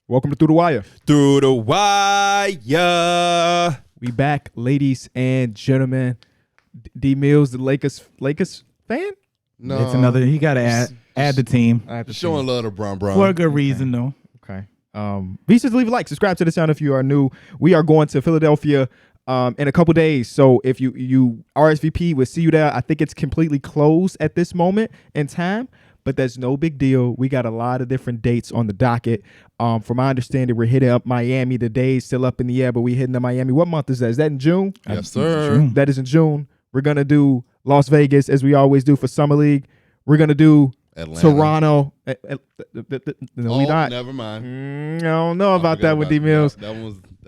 Welcome to Through the Wire. Through the Wire. We back, ladies and gentlemen. D Mills, the Lakers fan? No, It's another. He got to add the team showing love to Brown. for a good reason, though. Okay. Be sure to leave a like, subscribe to the channel if you are new. We are going to Philadelphia in a couple days. So if you RSVP, we'll see you there. I think it's completely closed at this moment in time, but that's no big deal. We got a lot of different dates on the docket. From my understanding, we're hitting up Miami. The day's still up in the air, but we're hitting up Miami. What month is that? Is that in June? Yes, sir. That is in June. We're going to do Las Vegas, as we always do for Summer League. We're going to do Atlanta. Toronto. No, we not. Never mind. I don't know about that with D Mills. That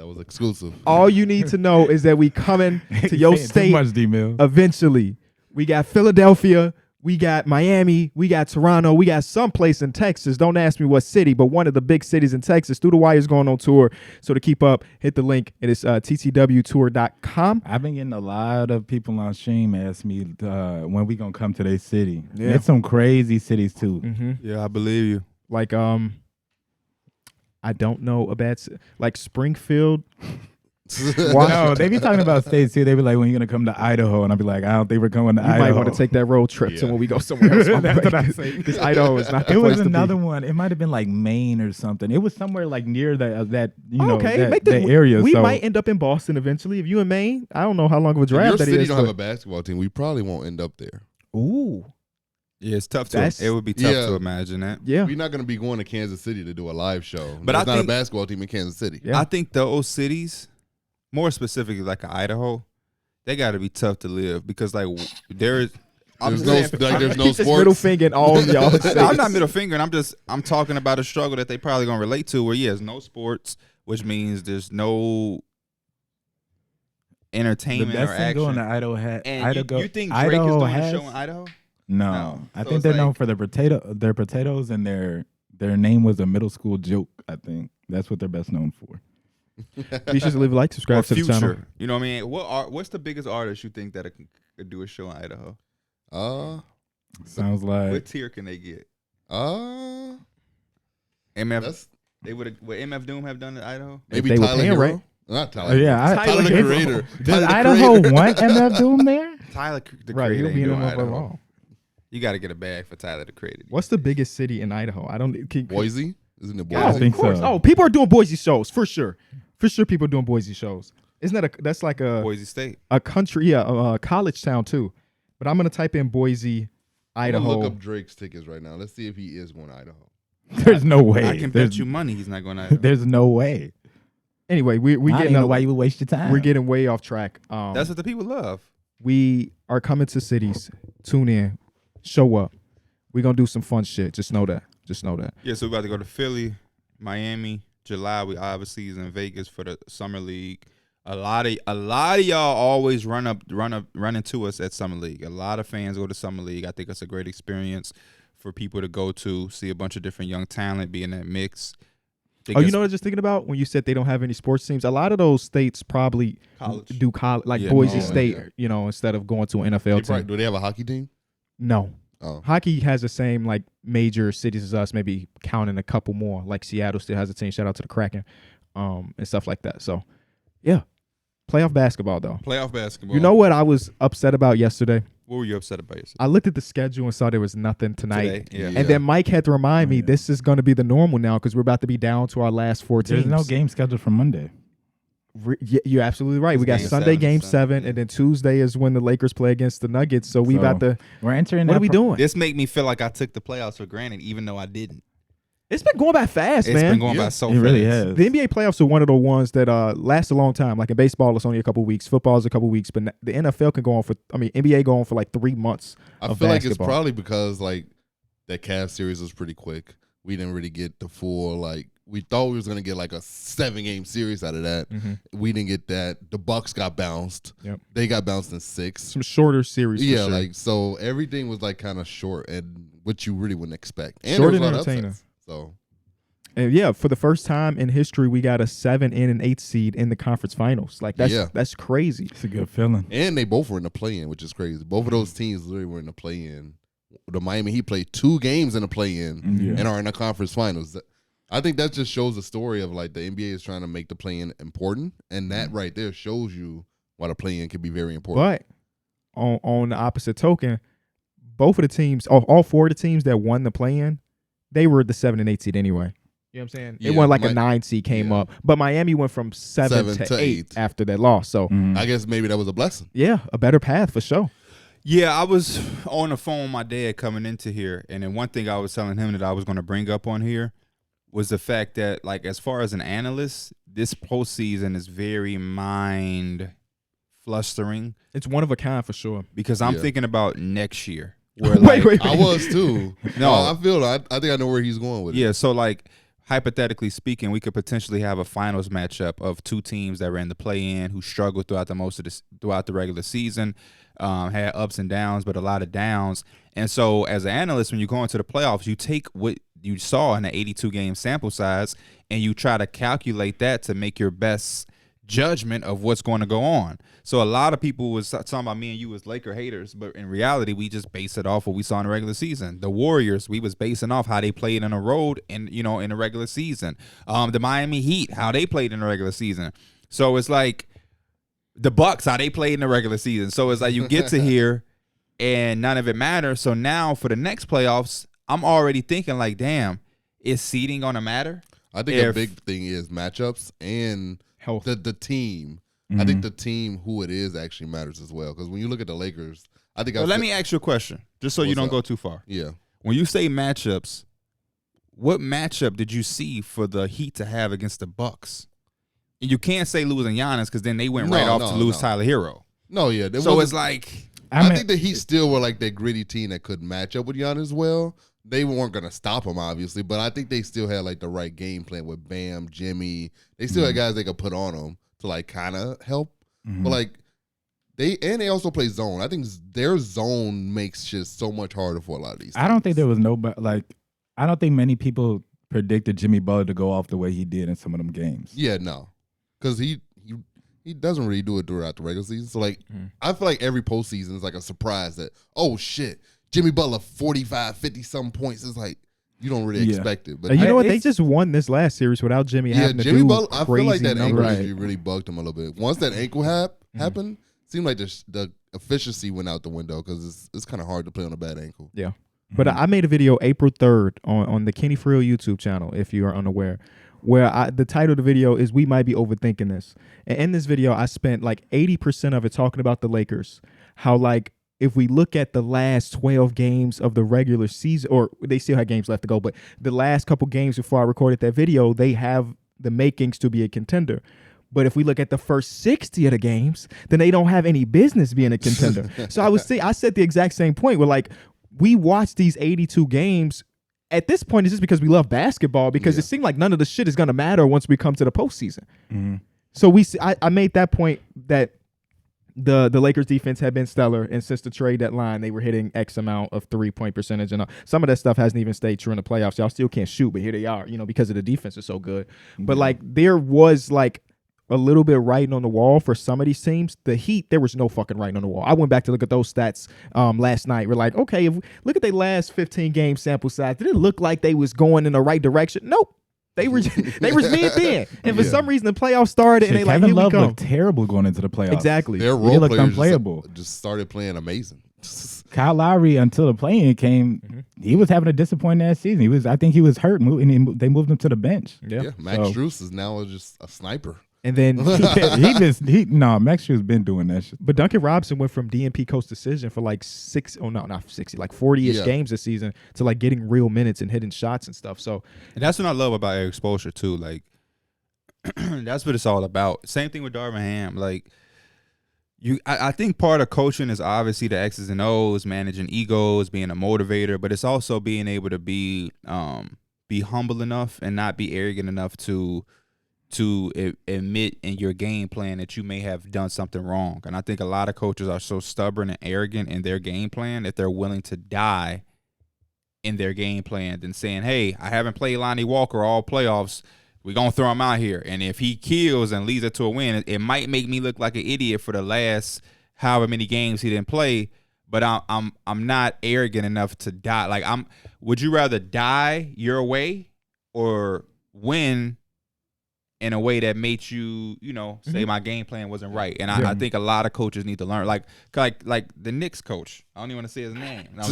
was exclusive. All you need to know is that we coming to your state Too much, D-Mill. eventually. We got Philadelphia. We got Miami, we got Toronto, we got someplace in Texas. Don't ask me what city, but one of the big cities in Texas. Through the Wire is going on tour. So to keep up, hit the link. It is ttwtour.com. I've been getting a lot of people on stream ask me when we gonna come to their city. Yeah. It's some crazy cities too. Mm-hmm. Yeah, I believe you. Like, I don't know about, like Springfield. No, they be talking about states too. They be like, when you gonna come to Idaho? And I'll be like, I don't think we're coming to You Idaho. might want to take that road trip to when we go somewhere else. That's what I say. Because Idaho is not the It place was to another be. one. It might have been like Maine or something. It was somewhere like near that Okay, that, make that area. We so might end up in Boston eventually. If you in Maine, I don't know how long of a If your drive that city is. don't have but- a basketball team, we probably won't end up there. Ooh, Yeah, it's tough That's- it would be tough Yeah. to imagine that. yeah. We're not going to be going to Kansas City to do a live show. But There's I not think- a basketball team in Kansas City. Yeah. I think those cities, more specifically like Idaho, they got to be tough to live because like there's There's no He's just middle sports. fingering all y'all. I'm not middle fingering. I'm talking about a struggle that they probably gonna relate to. Where there's no sports, which means there's no the entertainment best or thing action. going to Idaho And you think Drake Idaho is doing has, a show in Idaho? No, No. I So think it's they're known like- for their potatoes and their name was a middle school joke. I think that's what they're best known for. Be sure to leave a like, subscribe Or to the channel. Future. You know what I mean? What's the biggest artist you think that could do a show in Idaho? Sounds like What tier can they get? Uh, MF. that's Would MF Doom have done it in Idaho? maybe they were Tyler paying, Hero. right? Not oh, Tyler. yeah. Tyler the Creator. Does Tyler the Idaho Creator. want MF Doom there? Tyler the Right, Creator he'll ain't be in doing the Idaho. overall. You got to get a bag for Tyler the Creator. What's the biggest city in Idaho? I don't. Boise? Isn't it Oh, Boise? I think of course. so. Oh, people are doing Boise shows for sure. For sure, people are doing Boise shows. Isn't that that's like Boise State. a country, a college town too? But I'm gonna type in Boise, I'm gonna Idaho. look up Drake's tickets right now. Let's see if he is going to Idaho. There's no way. I can bet you money he's not going to Idaho. There's no way. Anyway, we I don't getting know why you would waste your time. we're getting way off track. That's what the people love. We are coming to cities. Tune in, show up. We're gonna do some fun shit. Just know that. Just know that. Yeah, so we're about to go to Philly, Miami, July. We obviously is in Vegas for the Summer League. A lot of y'all always run into us at Summer League. A lot of fans go to Summer League. I think it's a great experience for people to go to, see a bunch of different young talent, be in that mix. Oh, you know what I was just thinking about when you said they don't have any sports teams? A lot of those states probably College. do college, like Yeah, Boise no, State, yeah. you know, instead of going to an NFL They team. probably- do they have a hockey team? No. Oh. Hockey has the same like major cities as us, maybe counting a couple more. Like Seattle still has a team. Shout out to the Kraken, and stuff like that. So, yeah, playoff basketball though. Playoff basketball. You know what I was upset about yesterday? what were you upset about yesterday? I looked at the schedule and saw there was nothing tonight. Today? Yeah. Yeah. And then Mike had to remind me Yeah. this is going to be the normal now because we're about to be down to our last 4 teams. There's no game scheduled for Monday. You're absolutely right. It's we got game Sunday 7, game Sunday, 7, yeah. and then Tuesday is when the Lakers play against the Nuggets. So we So, about to. We're entering. What that are we doing? This make me feel like I took the playoffs for granted, even though I didn't. It's been going by fast, It's man. been going Yeah. by so It fast. really has. The NBA playoffs are one of the ones that last a long time. Like in baseball, it's only a couple weeks. Football is a couple weeks, but the NFL can go on for. I mean, NBA go on for like 3 months. I of feel like it's basketball. probably because like that Cavs series was pretty quick. We didn't really get the full like we thought we was gonna get like a 7-game series out of that. We didn't get that. The Bucks got bounced. Yep. They got bounced in 6. Some shorter series. Yeah, for sure. like so everything was like kind of short and what you really wouldn't expect. And Short there was and a lot of entertaining. upsets. So And yeah, for the first time in history, we got a 7 and an 8 seed in the conference finals. Like that's crazy. It's a good feeling. and they both were in the play-in, which is crazy. Both of those teams literally were in the play-in. The Miami Heat played 2 games in the play-in Yeah. and are in the conference finals. I think that just shows the story of like the NBA is trying to make the play-in important, and that right there shows you why the play-in can be very important. But on the opposite token, both of the teams, all 4 of the teams that won the play-in, they were the 7 and 8 seed anyway. You know what I'm saying? It Yeah, won like a 9 seed came up, but Miami went from 7 to 8 after that loss. So I guess maybe that was a blessing. yeah, a better path for sure. Yeah, I was on the phone with my dad coming into here, and then one thing I was telling him that I was going to bring up on here was the fact that, like, as far as an analyst, this postseason is very mind flustering. It's one of a kind for sure. Because I'm thinking about next year. Where wait. I was too. No, I feel. I think I know where he's going with it. Yeah, so like hypothetically speaking, we could potentially have a finals matchup of 2 teams that were in the play-in who struggled throughout the regular season, had ups and downs, but a lot of downs. And so, as an analyst, when you go into the playoffs, you take what you saw in an 82-game sample size, and you try to calculate that to make your best judgment of what's going to go on. So a lot of people was talking about me and you as Laker haters, but in reality, we just base it off what we saw in the regular season. The Warriors, we was basing off how they played in a road and in the regular season. The Miami Heat, how they played in the regular season. So it's like the Bucks, how they played in the regular season. So it's like you get to here and none of it matters. So now for the next playoffs, I'm already thinking like, damn, is seeding gonna matter? I think a big thing is matchups and health. The team. I think the team, who it is, actually matters as well. Because when you look at the Lakers, I think. Let me ask you a question, just so you don't go too far. Yeah. When you say matchups, what matchup did you see for the Heat to have against the Bucks? And you can't say losing Giannis because then they went right off to lose Tyler Hero. No, yeah. So it's like I think the Heat still were like that gritty team that could match up with Giannis well. They weren't going to stop him, obviously, but I think they still had like the right game plan with Bam, Jimmy. They still had guys they could put on them to like kind of help. But like they also play zone. I think their zone makes shit so much harder for a lot of these teams. I don't think there was I don't think many people predicted Jimmy Butler to go off the way he did in some of them games. Yeah, no. Because he doesn't really do it throughout the regular season. So like I feel like every postseason is like a surprise that, oh shit, Jimmy Butler 45, 50-something points. It's like you don't really expect it. But you know what? They just won this last series without Jimmy having to Jimmy do Butler, I feel like that ankle numbers. injury really bugged him a little bit. Once that ankle happened, it seemed like the efficiency went out the window because it's kind of hard to play on a bad ankle. Yeah. But I made a video April 3rd on the Kenny Friel YouTube channel, if you are unaware, where the title of the video is We Might Be Overthinking This. And in this video, I spent like 80% of it talking about the Lakers, how like if we look at the last 12 games of the regular season, or they still had games left to go, but the last couple games before I recorded that video, they have the makings to be a contender. But if we look at the first 60 of the games, then they don't have any business being a contender. So I said the exact same point where like we watched these 82 games. At this point, it's just because we love basketball because it seemed like none of the shit is going to matter once we come to the postseason. So I made that point that the Lakers defense had been stellar, and since the trade deadline, they were hitting X amount of 3-point percentage, and some of that stuff hasn't even stayed true in the playoffs. Y'all still can't shoot, but here they are, because of the defense is so good. But like there was like a little bit writing on the wall for some of these teams. The Heat, there was no fucking writing on the wall. I went back to look at those stats last night. We're like, okay, if we look at their last 15 game sample size, did it look like they was going in the right direction? Nope. They were mid-thin. And for some reason, the playoffs started, and they Kevin like, here Love we come. looked terrible going into the playoffs. Exactly. Their He role looked players unplayable. just started playing amazing. Kyle Lowry, until the play-in came, he was having a disappointing ass season. I think he was hurt, and they moved him to the bench. Yeah, Max Strus is now just a sniper. And then Max Strus been doing that shit. But Duncan Robinson went from DNP coach decision for like 40-ish games this season to like getting real minutes and hitting shots and stuff. So, and that's what I love about Eric Spoelstra too. Like that's what it's all about. Same thing with Darvin Ham. Like I think part of coaching is obviously the X's and O's, managing egos, being a motivator, but it's also being able to be humble enough and not be arrogant enough to admit in your game plan that you may have done something wrong. And I think a lot of coaches are so stubborn and arrogant in their game plan that they're willing to die in their game plan than saying, hey, I haven't played Lonnie Walker all playoffs. We're going to throw him out here. And if he kills and leads it to a win, it might make me look like an idiot for the last however many games he didn't play. But I'm not arrogant enough to die. Like would you rather die your way or win in a way that made you, say my game plan wasn't right. And I think a lot of coaches need to learn. Like the Knicks coach. I don't even want to say his name. No,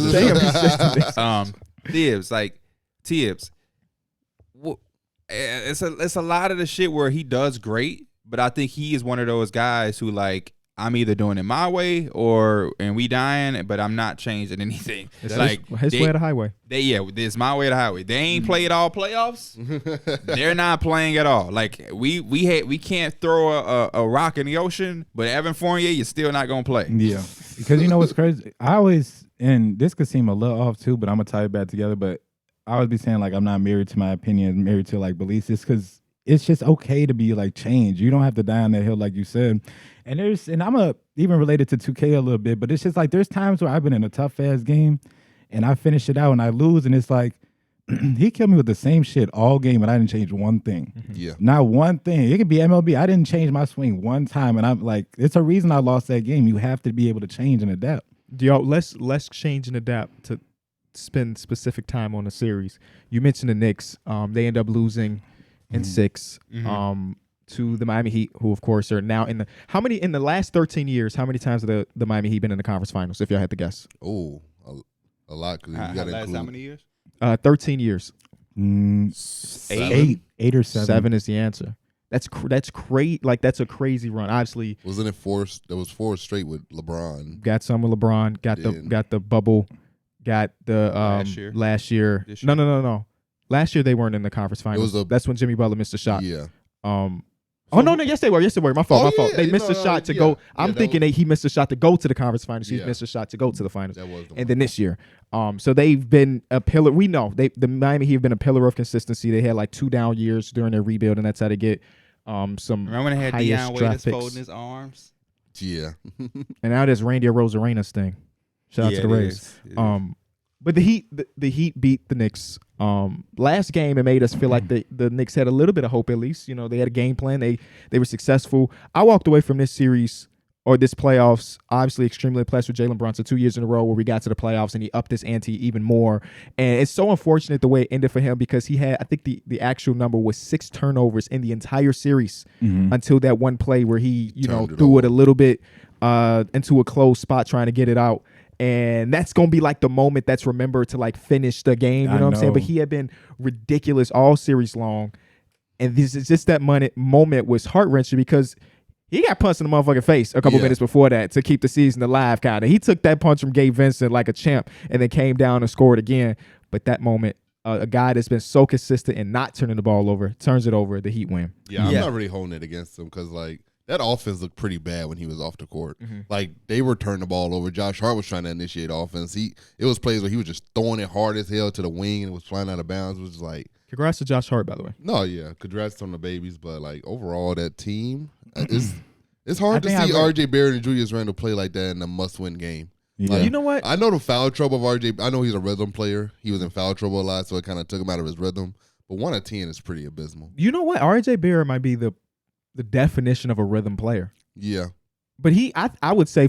Tibbs. Like Tibbs. It's a lot of the shit where he does great, but I think he is one of those guys who like, I'm either doing it my way and we dying, but I'm not changing anything. It's like his way or the highway. It's my way or the highway. They ain't played all playoffs. They're not playing at all. Like we can't throw a rock in the ocean, but Evan Fournier, you're still not gonna play. Yeah, because you know what's crazy? I always, and this could seem a little off too, but I'm gonna tie it back together. But I always be saying like I'm not married to my opinion, married to like beliefs. It's because it's just okay to be like changed. You don't have to die on that hill like you said. And I'm even related to 2K a little bit, but it's just like there's times where I've been in a tough ass game and I finish it out and I lose, and it's like he killed me with the same shit all game and I didn't change one thing. Yeah. Not one thing. It could be MLB. I didn't change my swing one time, and I'm like, it's a reason I lost that game. You have to be able to change and adapt. Yo, let's change and adapt to spend specific time on the series. You mentioned the Knicks. They end up losing in 6. To the Miami Heat, who of course are now in the last 13 years, how many times have the Miami Heat been in the conference finals, if y'all had to guess? Oh, a lot. Cause you gotta last include how many years? 13 years. 8 or 7. 7 is the answer. That's crazy. Like that's a crazy run. Obviously, wasn't it 4? There was 4 straight with LeBron. Got some with LeBron. Got the bubble. Got the last year. No. Last year they weren't in the conference finals. That's when Jimmy Butler missed a shot. Yeah. No, yes they were. My fault. Yeah, they missed a shot to go. I'm thinking he missed a shot to go to the conference finals. He missed a shot to go to the finals. That was and then this year, so they've been a pillar. We know the Miami Heat have been a pillar of consistency. They had like 2 down years during their rebuild, and that's how they get some. Remember when they had Deion Waiters folding his arms? Yeah. And now there's Randy Rosarena's thing. Shout out to the Rays. But the Heat beat the Knicks. Last game, it made us feel like the Knicks had a little bit of hope at least. They had a game plan. They were successful. I walked away from this series or this playoffs obviously extremely impressed with Jalen Brunson 2 years in a row where we got to the playoffs and he upped his ante even more. And it's so unfortunate the way it ended for him because he had, I think the actual number was 6 turnovers in the entire series until that one play where he, threw it a little bit into a closed spot trying to get it out. And that's going to be like the moment that's remembered to like finish the game. You know what I'm saying? But he had been ridiculous all series long. And this is just that moment was heart-wrenching because he got punched in the motherfucking face a couple minutes before that to keep the season alive, kind of. He took that punch from Gabe Vincent like a champ and then came down and scored again. But that moment, a guy that's been so consistent and not turning the ball over, turns it over, the Heat win. Yeah, I'm not really holding it against him because, like, that offense looked pretty bad when he was off the court. Like, they were turning the ball over. Josh Hart was trying to initiate offense. It was plays where he was just throwing it hard as hell to the wing and it was flying out of bounds. It was like... Congrats to Josh Hart, by the way. No, yeah. Congrats on the babies. But, like, overall, that team, it's hard to see R.J. Barrett and Julius Randle play like that in a must-win game. Yeah. Like, you know what? I know the foul trouble of R.J. I know he's a rhythm player. He was in foul trouble a lot, so it kind of took him out of his rhythm. But 1 of 10 is pretty abysmal. You know what? R.J. Barrett might be the definition of a rhythm player. Yeah. But I would say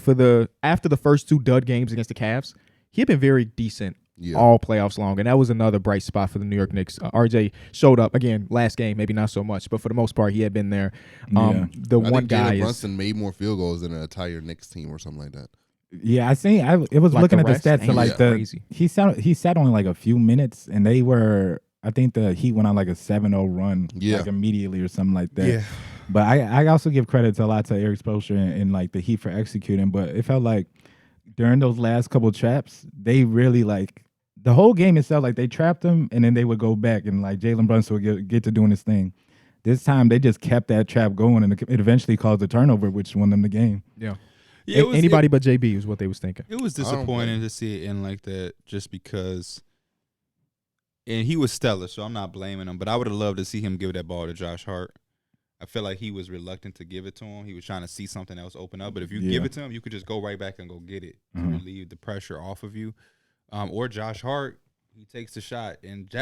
after the first 2 dud games against the Cavs, he had been very decent all playoffs long. And that was another bright spot for the New York Knicks. RJ showed up again last game, maybe not so much, but for the most part, he had been there. I think Jalen Brunson made more field goals than an entire Knicks team or something like that. Yeah, it was like looking at the stats to like crazy. He sat only like a few minutes and they were, I think the Heat went on like a 7-0 run like immediately or something like that. Yeah. But I also give credit to Eric Spoelstra and like the Heat for executing. But it felt like during those last couple traps, they really like the whole game itself, like they trapped them and then they would go back and like Jalen Brunson would get to doing his thing. This time they just kept that trap going and it eventually caused a turnover, which won them the game. Yeah. Anybody but JB is what they was thinking. It was disappointing to see it end like that just because. And he was stellar, so I'm not blaming him. But I would have loved to see him give that ball to Josh Hart. I feel like he was reluctant to give it to him. He was trying to see something else open up. But if you give it to him, you could just go right back and go get it to relieve the pressure off of you. Or Josh Hart, he takes the shot. And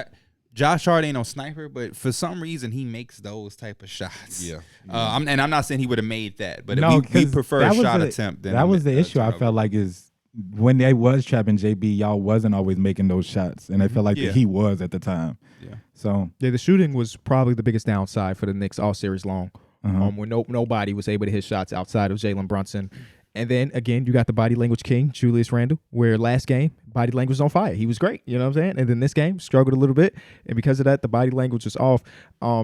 Josh Hart ain't no sniper, but for some reason he makes those type of shots. Yeah. I'm not saying he would have made that, but we prefer a shot attempt. That was the issue I felt like is when they was trapping JB, y'all wasn't always making those shots, and I felt like he was at the time. Yeah. So the shooting was probably the biggest downside for the Knicks all series long. When nobody was able to hit shots outside of Jalen Brunson. And then, again, you got the body language king, Julius Randle, where last game, body language was on fire. He was great, you know what I'm saying? And then this game, struggled a little bit. And because of that, the body language was off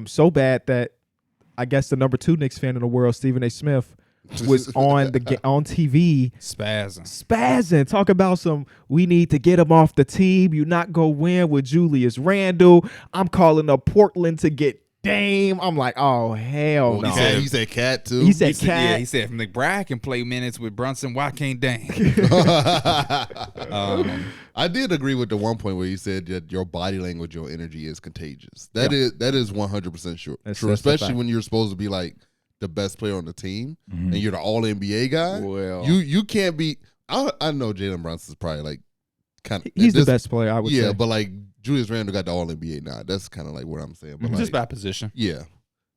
so bad that I guess the number 2 Knicks fan in the world, Stephen A. Smith, was on TV spazzing, talk about some, we need to get him off the team. You not go win with Julius Randle. I'm calling up Portland to get Dame. I'm like, oh hell no. He said Cat too. He said Cat. Yeah, he said if McBride can play minutes with Brunson, why can't Dame? I did agree with the one point where you said that your body language, your energy is contagious. That is 100% true. True, especially when you're supposed to be like the best player on the team and you're the All NBA guy. Well, you can't be. I know Jalen Brunson's probably like kind of. He's the best player, I would say. Yeah, but like Julius Randle got the All NBA now. That's kind of like what I'm saying. But like, just by position. Yeah.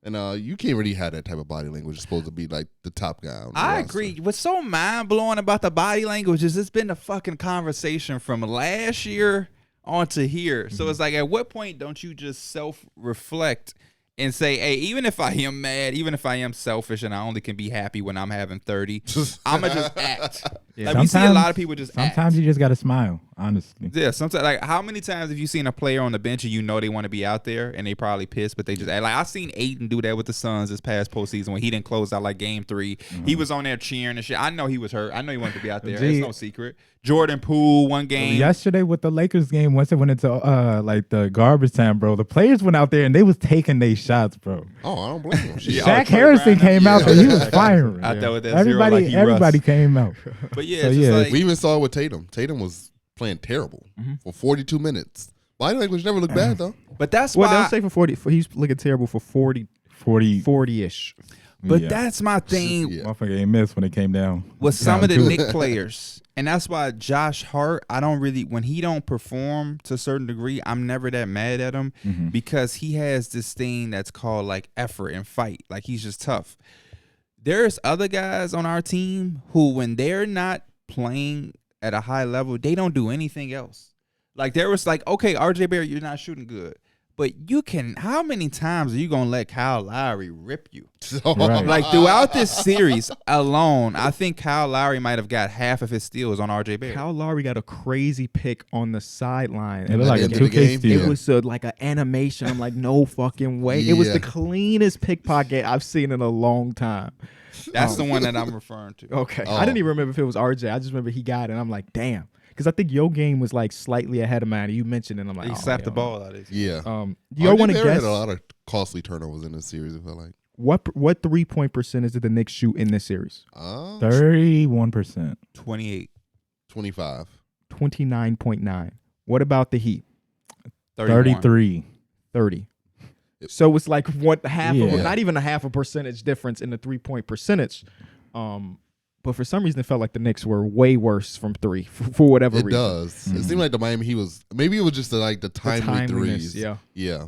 And you can't really have that type of body language. You're supposed to be like the top guy on the I roster. agree. What's so mind blowing about the body language is it's been a fucking conversation from last year on to here. So it's like, at what point don't you just self reflect and say, hey, even if I am mad, even if I am selfish and I only can be happy when I'm having 30, I'm going to just act. Yeah. Like, we see a lot of people just sometimes act. you just got to smile, honestly. Yeah, sometimes, like, how many times have you seen a player on the bench and you know they want to be out there and they probably pissed, but they just act? Like, I seen Ayton do that with the Suns this past postseason when he didn't close out like game 3. He was on there cheering and shit. I know he was hurt. I know he wanted to be out there. It's no secret. Jordan Poole, one game. Yesterday with the Lakers game, once it went into like the garbage time, bro, the players went out there and they was taking their shots, bro. Oh, I don't blame him. Shaq Harrison came out and he was firing. I thought with that everybody, zero, like everybody came out. But yeah, So, it's just yeah. like, We even saw it with Tatum. Tatum was playing terrible for 42 minutes. Body language never looked bad though. but that's Well, why. they'll say for 40. He's looking terrible for 40-ish. But Yeah. that's my thing. Yeah. Motherfucker ain't missed when it came down. With some Down of the to it. Knicks players. And that's why Josh Hart, I don't really, when he don't perform to a certain degree, I'm never that mad at him because he has this thing that's called like effort and fight. Like, he's just tough. There's other guys on our team who, when they're not playing at a high level, they don't do anything else. Like, there was like, okay, RJ Barrett, you're not shooting good. But you can, how many times are you going to let Kyle Lowry rip you? Right. Like, throughout this series alone, I think Kyle Lowry might have got half of his steals on RJ Barrett. Kyle Lowry got a crazy pick on the sideline. It looked like a At the end of the 2K game? steal. It was like an animation. I'm like, no fucking way. It was Yeah. the cleanest pickpocket I've seen in a long time. That's the one that I'm referring to. Okay. Oh. I didn't even remember if it was RJ. I just remember he got it. And I'm like, damn. Because I think your game was like slightly ahead of mine. You mentioned it. And I'm like, He oh, slapped the hell no. ball out of his. Yeah. Do y'all want to Barrett guess had a lot of costly turnovers in this series, I feel like. what 3-point percentage did the Knicks shoot in this series? 31%. 28, 25. 29.9. What about the Heat? 31. 33. 30. So it's like half Yeah. of, not even a half a percentage difference in the 3-point percentage. But for some reason, it felt like the Knicks were way worse from 3 for whatever It reason. does. It seemed like the Miami Heat was, maybe it was just like the timely timeliness, threes. yeah. Yeah.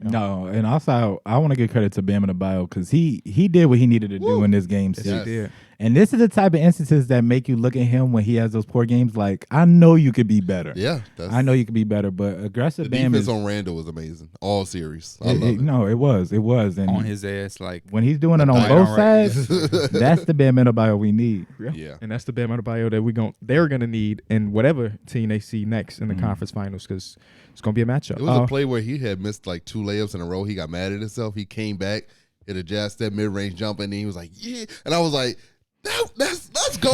No, and also I want to give credit to Bam Adebayo because he did what he needed to do in this game Yes, 6. he did. And this is the type of instances that make you look at him when he has those poor games. Like, I know you could be better. Yeah. I know you could be better, but aggressive The Bam defense is on Randall was amazing. All series. I love it. No, it was, and On his ass, like, when he's doing it on Right, both all right. sides, that's the Bam Adebayo we need. Yeah. And that's the Bam Adebayo that they're gonna need in whatever team they see next in the conference finals because it's gonna be a matchup. It was a play where he had missed like 2 layups in a row. He got mad at himself. He came back, hit a jazz step mid-range jump, and then he was like, yeah. And I was like, let's go.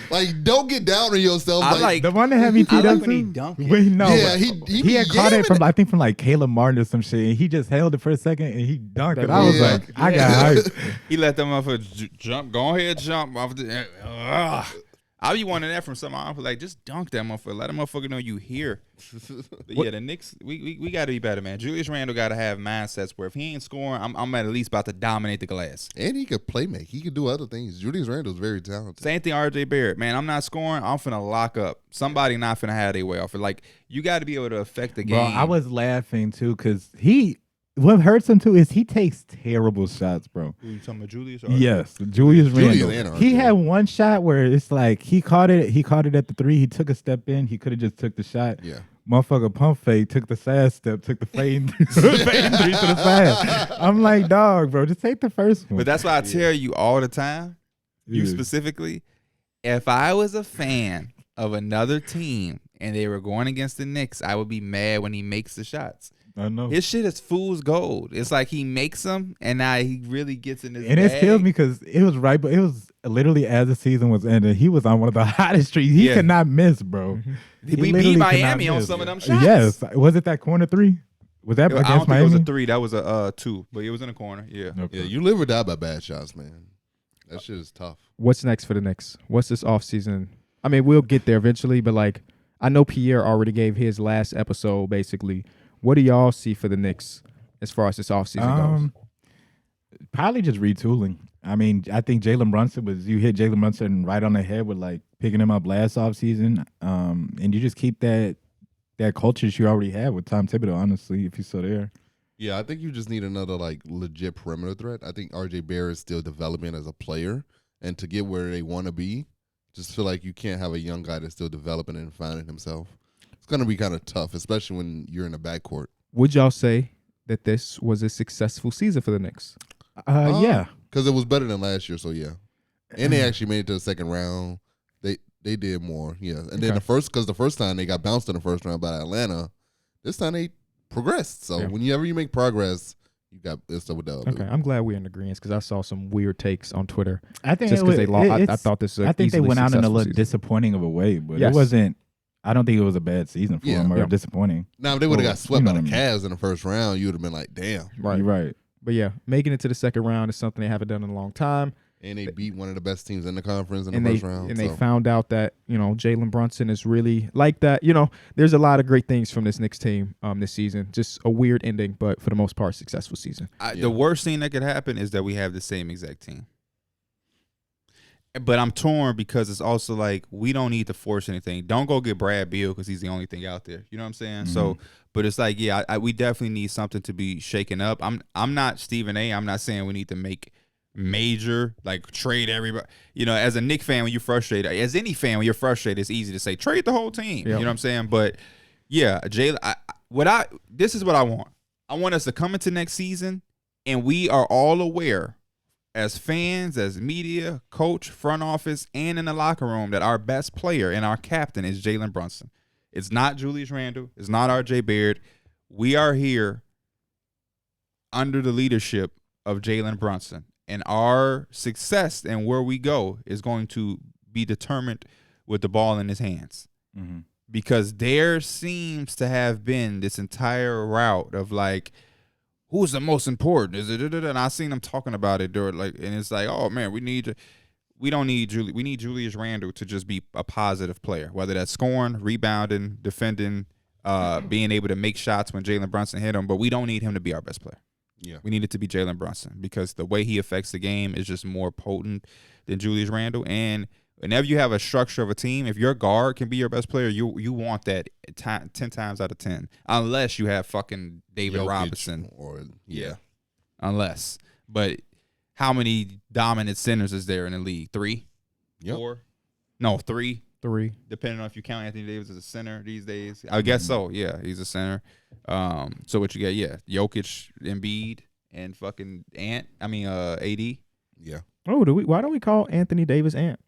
Like, don't get down on yourself. I like The one that had me teed I up like when he too. dunked it. Wait, no, Yeah, but he he had caught it from yamming I think from like Caleb Martin or some shit, and he just held it for a second and he dunked it. I was Yeah. like, I got hyped. he let them motherfuckers jump. Go ahead, jump off the. I be wanting that from someone. Like, just dunk that motherfucker. Let a motherfucker know you here. But yeah, the Knicks, we got to be better, man. Julius Randle got to have mindsets where if he ain't scoring, I'm at least about to dominate the glass. And he could play make. He could do other things. Julius Randle's very talented. Same thing, RJ Barrett. Man, I'm not scoring. I'm finna lock up. Somebody not finna have their way off it. Like, you got to be able to affect the game. Bro, I was laughing too because he what hurts him too is he takes terrible shots, bro. Who you talking about, Julius? Or Yes, Julius Randle. and He RJ. had one shot where it's like he caught it at the 3. He took a step in. He could have just took the shot. Yeah. Motherfucker pump fade, took the side step, took the fade 3 to the side. I'm like, dog, bro, just take the first one. But that's why I tell you all the time, you Yeah. specifically, if I was a fan of another team and they were going against the Knicks, I would be mad when he makes the shots. I know. His shit is fool's gold. It's like he makes them, and now he really gets in his And it bag. kills me because it was right, but it was literally as the season was ending, he was on one of the hottest streaks. He Yeah. could not miss, bro. We literally beat could not Miami on miss. some of them shots. Yes. Was it that corner 3? Was that I don't against think Miami? it was a 3. That was a 2, but it was in the corner. Yeah. Okay. Yeah, you live or die by bad shots, man. That shit is tough. What's next for the Knicks? What's this offseason? I mean, we'll get there eventually, but like, I know Pierre already gave his last episode, basically. What do y'all see for the Knicks as far as this offseason goes? Probably just retooling. I mean, I think Jalen Brunson you hit Jalen Brunson right on the head with like picking him up last offseason. And you just keep that culture you already have with Tom Thibodeau, honestly, if he's still there. Yeah, I think you just need another like legit perimeter threat. I think RJ Barrett is still developing as a player, and to get where they want to be, just feel like you can't have a young guy that's still developing and finding himself. It's gonna be kind of tough, especially when you're in the backcourt. Would y'all say that this was a successful season for the Knicks? Yeah. Because it was better than last year, so yeah. And they actually made it to the second round. They did more, yeah. And then the first time they got bounced in the first round by Atlanta, this time they progressed. So whenever you make progress, you got it's with the Okay, I'm glad we're in agreement because I saw some weird takes on Twitter. I think just because they lost, I thought this was I think they went out in a little season. disappointing of a way, but Yes. it wasn't. I don't think it was a bad season for them or Yeah. disappointing. Now if they would have Well, got swept you by know the what I Cavs in the first round, you would have been like, damn. Right. You're right. But yeah, making it to the second round is something they haven't done in a long time. And they beat one of the best teams in the conference in And the they first round. they found out that, Jalen Brunson is really like that. There's a lot of great things from this Knicks team this season. Just a weird ending, but for the most part, successful season. The worst thing that could happen is that we have the same exact team. But I'm torn because it's also like we don't need to force anything. Don't go get Brad Beal because he's the only thing out there. You know what I'm saying? Mm-hmm. So, but it's like, yeah, we definitely need something to be shaken up. I'm not Stephen A. I'm not saying we need to make major like trade everybody. As a Knicks fan, when you're frustrated, as any fan when you're frustrated, it's easy to say trade the whole team. Yep. You know what I'm saying? But yeah, Jalen. This is what I want. I want us to come into next season and we are all aware, as fans, as media, coach, front office, and in the locker room, that our best player and our captain is Jalen Brunson. It's not Julius Randle. It's not RJ Barrett. We are here under the leadership of Jalen Brunson. And our success and where we go is going to be determined with the ball in his hands. Mm-hmm. Because there seems to have been this entire route of like, who's the most important? Is it? And I seen them talking about it during and it's like, oh man, we need Julius Randle to just be a positive player, whether that's scoring, rebounding, defending, being able to make shots when Jalen Brunson hit him. But we don't need him to be our best player. Yeah. We need it to be Jalen Brunson because the way he affects the game is just more potent than Julius Randle. And whenever you have a structure of a team, if your guard can be your best player, you want that 10 times out of 10, unless you have fucking David Jokic Robinson. or Unless. But how many dominant centers is there in the league? 3? Yep. 4? No, 3. 3. Depending on if you count Anthony Davis as a center these days. I guess so. Yeah, he's a center. So what you got? Yeah, Jokic, Embiid, and fucking AD. Yeah. Oh, why don't we call Anthony Davis Ant?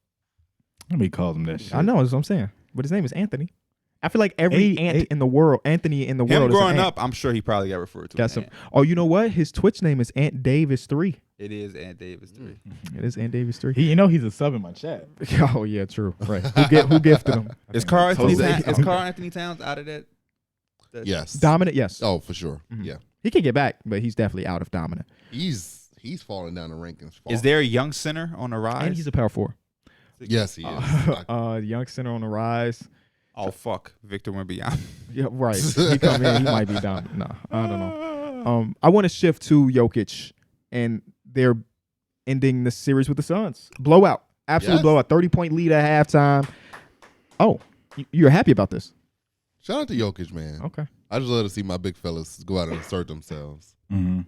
Nobody calls him that shit. I know, that's what I'm saying. But his name is Anthony. I feel like every Anthony in the world Him is an growing Ant. up, I'm sure he probably got referred to. Got as some. Ant. Oh, you know what? His Twitch name is Ant Davis 3. It is Ant Davis 3. It is Ant Davis 3. He's a sub in my chat. Oh yeah, true. Right. Who gifted him? Is Karl Jose. Anthony Towns out of that? Yes. Dominant? Yes. Oh, for sure. Mhm. Yeah. He can get back, but he's definitely out of dominant. He's falling down the rankings. Is there a young center on the rise? And he's a power 4. Yes, he is. Young center on the rise. Oh fuck, Victor Wembanyama. Yeah, right. He come in, he might be down. No, I don't know. I want to shift to Jokic, and they're ending the series with the Suns. Blowout. Absolute Yes. blowout. 30-point lead at halftime. Oh, you're happy about this? Shout out to Jokic, man. Okay. I just love to see my big fellas go out and assert themselves. Mm-hmm.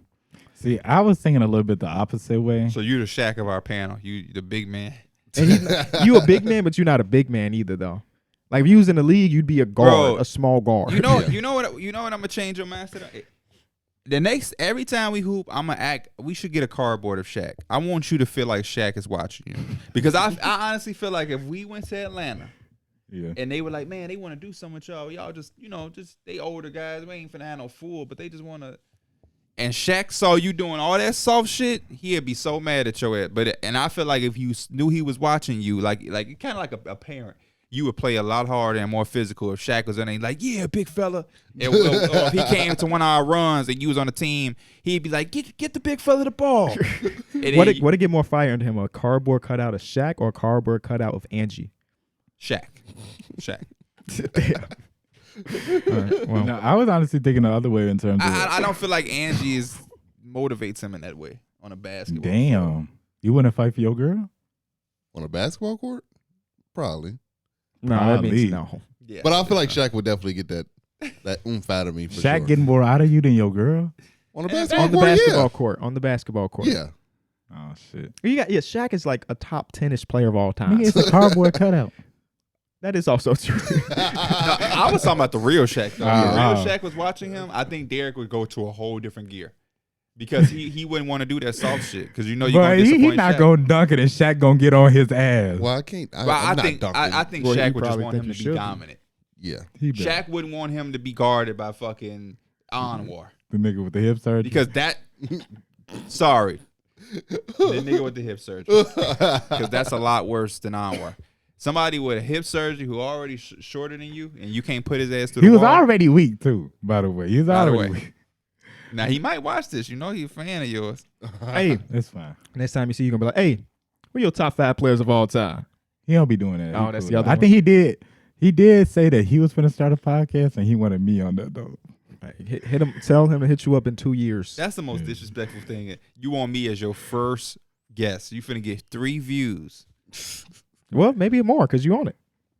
See, I was thinking a little bit the opposite way. So you're the Shaq of our panel. You the big man. And you a big man, but you're not a big man either, though. Like if you was in the league, you'd be a guard, Bro, a small guard. You know what I'm gonna change your master. The next every time we hoop, I'm gonna act. We should get a cardboard of Shaq. I want you to feel like Shaq is watching you, because I honestly feel like if we went to Atlanta, and they were like, man, they want to do something with y'all just they older guys. We ain't finna have no fool, but they just want to. And Shaq saw you doing all that soft shit, he'd be so mad at your ass. And I feel like if you knew he was watching you, like kind of like a parent, you would play a lot harder and more physical. If Shaq was in there, like, yeah, big fella. And, or if he came to one of our runs and you was on the team, he'd be like, get the big fella the ball. What get more fire into him? A cardboard cutout of Shaq or a cardboard cutout of Angie? Shaq. Damn. Right, well. No, I was honestly thinking the other way in terms of. I don't feel like Angie motivates him in that way on a basketball. Damn, you wouldn't fight for your girl on a basketball court? Probably. No, that means no. Yeah, but I feel like Shaq would definitely get that oomph out of me. For Shaq sure. getting more out of you than your girl on the basketball court. On the basketball court. Yeah. Oh shit. Shaq is like a top 10ish player of all time. It's a cardboard cutout. That is also true. No, I was talking about the real Shaq though. If real Shaq was watching him, I think Darrick would go to a whole different gear. Because he wouldn't want to do that soft shit. Because you're gonna disappoint he not Shaq. gonna dunk it and Shaq gonna get on his ass. Well, I can't. I think Shaq would just want him to be dominant. Yeah. Shaq wouldn't want him to be guarded by fucking Anwar. The nigga with the hip surgery. Because that sorry. The nigga with the hip surgery. Because that's a lot worse than Anwar. Somebody with a hip surgery who already shorter than you, and you can't put his ass through the wall. He was already weak too, by the way. He was already weak. Now he might watch this. You know he's a fan of yours. Hey, that's fine. Next time you see, you gonna be like, "Hey, who your top 5 players of all time?" He don't be doing that. Oh, that's the other one. I think he did. He did say that he was gonna start a podcast, and he wanted me on that though. Hit him. Tell him to hit you up in 2 years. That's the most disrespectful thing. You want me as your first guest. You finna get 3 views. Well, maybe more because you own it.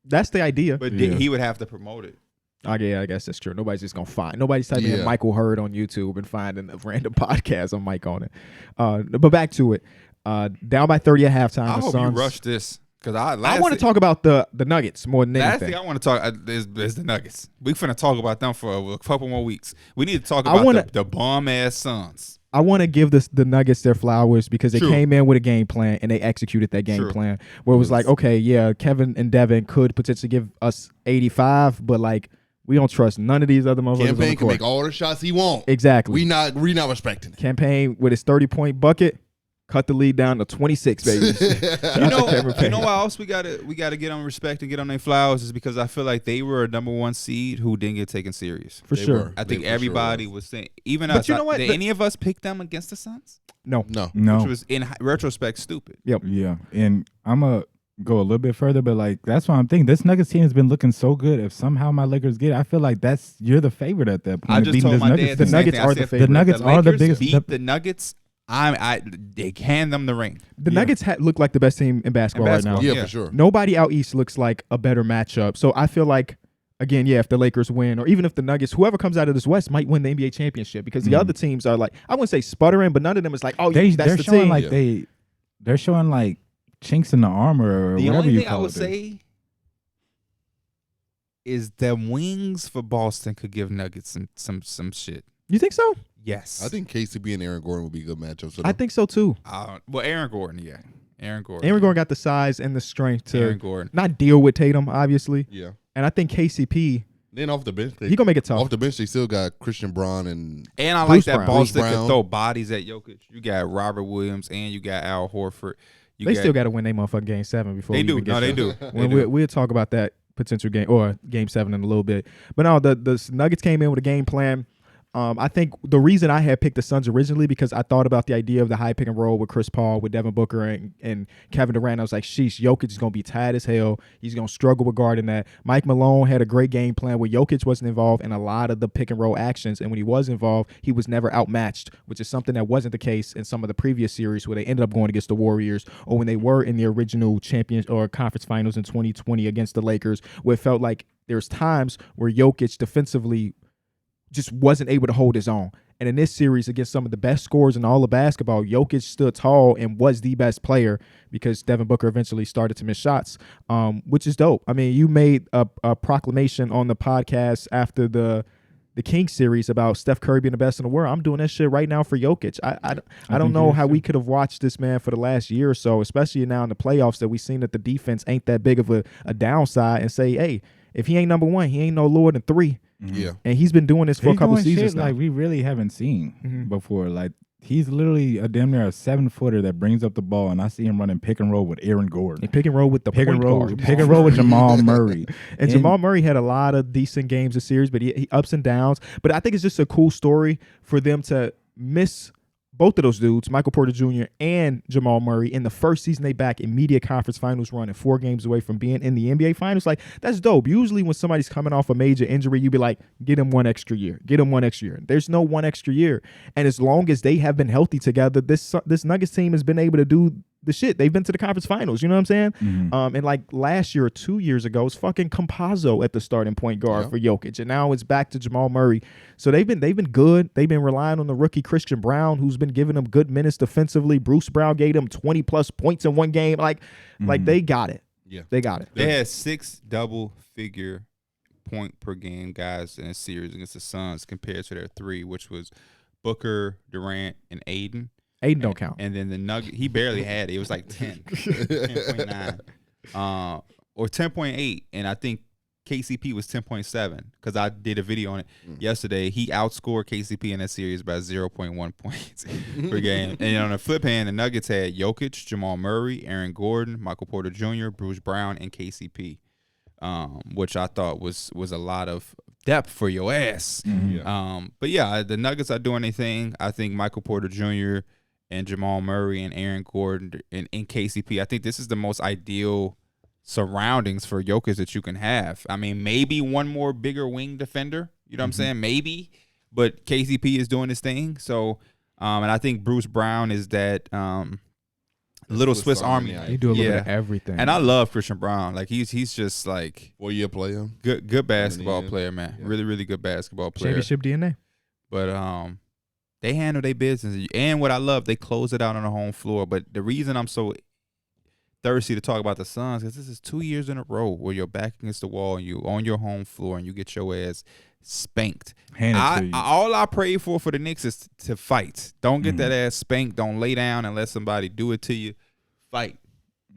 That's the idea. But he would have to promote it. Okay, I guess that's true. Nobody's just gonna find. Nobody's typing in Michael Hurd on YouTube and finding a random podcast on Mike on it. But back to it. Down by 30 at halftime. I hope you rush this because I want to talk about the Nuggets more than anything. Last thing I want to talk is the Nuggets. We finna talk about them for a couple more weeks. We need to talk about the bomb ass Suns. I want to give the Nuggets their flowers because they came in with a game plan and they executed that game plan. Where it was like, okay, yeah, Kevin and Devin could potentially give us 85, but like we don't trust none of these other motherfuckers. Campaign can make all the shots he wants. Exactly. We not respecting it. Campaign with his 30-point bucket. Cut the lead down to 26, baby. You know why else we gotta get on respect and get on their flowers is because I feel like they were a number 1 seed who didn't get taken serious. For sure. I think everybody was saying, even us. You know what? Did any of us pick them against the Suns? No. Which was in retrospect stupid. Yep. Yeah, and I'm gonna go a little bit further, but like that's why I'm thinking this Nuggets team has been looking so good. If somehow my Lakers get it, I feel like you're the favorite at that point. I just told my dad the Nuggets are the favorite. The Nuggets are the biggest. Beat the Nuggets. They hand them the ring. The Nuggets look like the best team in basketball right now. Yeah, for sure. Nobody out east looks like a better matchup. So I feel like, again, if the Lakers win, or even if the Nuggets, whoever comes out of this West might win the NBA championship because the other teams are like, I wouldn't say sputtering, but none of them is like, oh, that's they're the showing team. Like they're showing like chinks in the armor or the whatever only you thing call I would it. say is the wings for Boston could give Nuggets some shit. You think so? Yes. I think KCP and Aaron Gordon would be good matchups. I think so too. Well, Aaron Gordon, yeah. Aaron Gordon. Aaron Gordon got the size and the strength to Aaron Gordon. not deal with Tatum, obviously. Yeah. And I think KCP, Then off the bench, he gonna make it tough. Off the bench, they still got Christian Braun and I Bruce like that Brown. Boston Bruce could Brown. throw bodies at Jokic. You got Robert Williams and you got Al Horford. They still got to win their motherfucking game 7 before They we do. even get No, they there. do. We'll talk about that potential game or game 7 in a little bit. But no, the Nuggets came in with a game plan. I think the reason I had picked the Suns originally because I thought about the idea of the high pick and roll with Chris Paul, with Devin Booker and Kevin Durant. I was like, sheesh, Jokic is going to be tired as hell. He's going to struggle with guarding that. Mike Malone had a great game plan where Jokic wasn't involved in a lot of the pick and roll actions. And when he was involved, he was never outmatched, which is something that wasn't the case in some of the previous series where they ended up going against the Warriors or when they were in the original champion or conference finals in 2020 against the Lakers, where it felt like there's times where Jokic defensively just wasn't able to hold his own. And in this series against some of the best scorers in all of basketball, Jokic stood tall and was the best player because Devin Booker eventually started to miss shots, which is dope. I mean, you made a proclamation on the podcast after the Kings series about Steph Curry being the best in the world. I'm doing that shit right now for Jokic. I don't know how we could have watched this man for the last year or so, especially now in the playoffs, that we've seen that the defense ain't that big of a downside, and say, hey, if he ain't number one, he ain't no lower than 3. Yeah. And he's been doing this for a couple seasons now. Like we really haven't seen before. Like he's literally a damn near a 7-footer that brings up the ball, and I see him running pick and roll with Aaron Gordon. And pick and roll with the pick and roll with Jamal Murray. And Jamal Murray had a lot of decent games this series, but he ups and downs. But I think it's just a cool story for them to miss both of those dudes, Michael Porter Jr. and Jamal Murray, in the first season they back in media conference finals run and 4 games away from being in the NBA finals. Like, that's dope. Usually when somebody's coming off a major injury, you be like, get him 1 extra year. Get him 1 extra year. There's no 1 extra year. And as long as they have been healthy together, this Nuggets team has been able to do the shit. They've been to the conference finals. You know what I'm saying? And like last year or 2 years ago, it's fucking Campazzo at the starting point guard for Jokic. And now it's back to Jamal Murray. So they've been good. They've been relying on the rookie Christian Brown, who's been giving them good minutes defensively. Bruce Brown gave them 20 plus points in 1 game. Like they got it. Yeah. They got it. They had 6 double-figure point per game guys in a series against the Suns compared to their 3, which was Booker, Durant, and Ayton. Ayton don't count. And then the Nugget, he barely had it. It was like 10, 10.9, or 10.8. And I think KCP was 10.7 because I did a video on it yesterday. He outscored KCP in that series by 0.1 points per game. And on the flip hand, the Nuggets had Jokic, Jamal Murray, Aaron Gordon, Michael Porter Jr., Bruce Brown, and KCP, which I thought was a lot of depth for your ass. But yeah, the Nuggets are doing their thing. I think Michael Porter Jr. and Jamal Murray and Aaron Gordon and KCP, I think this is the most ideal surroundings for Jokic that you can have. I mean, maybe one more bigger wing defender. You know what I'm saying? Maybe. But KCP is doing his thing. So, and I think Bruce Brown is that little Swiss Army. He do a little bit of everything. And I love Christian Brown. Like he's just like 4-year player. Good basketball player, man. Yeah. Really, really good basketball player. Championship DNA. But they handle their business. And what I love, they close it out on the home floor. But the reason I'm so thirsty to talk about the Suns is this is 2 years in a row where you're back against the wall and you on your home floor and you get your ass spanked. All I pray for the Knicks is to fight. Don't get that ass spanked. Don't lay down and let somebody do it to you. Fight.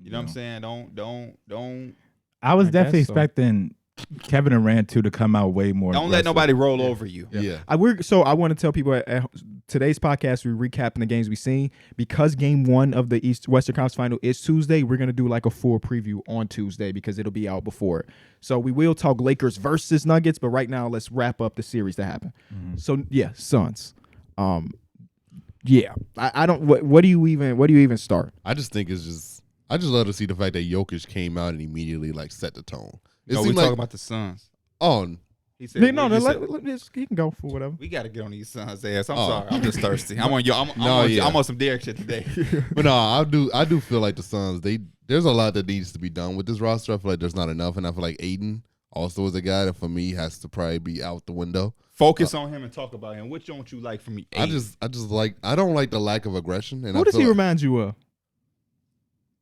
You know what I'm saying? Don't. I was definitely expecting Kevin Durant to come out way more. Don't let nobody roll over you. Yeah. I want to tell people at today's podcast, we're recapping the games we've seen. Because game 1 of the Western Conference Final is Tuesday, we're going to do like a full preview on Tuesday because it'll be out before it. So we will talk Lakers versus Nuggets, but right now let's wrap up the series that happened. So yeah, Suns. Yeah. I don't. What do you even start? I just think I just love to see the fact that Jokic came out and immediately like set the tone. No, we talk about the Suns. Oh, he said, he can go for whatever. We got to get on these Suns' ass. I'm sorry. I'm just thirsty. I'm on some Darrick shit today. But no, I do feel like the Suns, there's a lot that needs to be done with this roster. I feel like there's not enough, and I feel like Ayton also is a guy that for me has to probably be out the window. Focus on him and talk about him. Which don't you like from me? I don't like the lack of aggression. And who does he remind you of?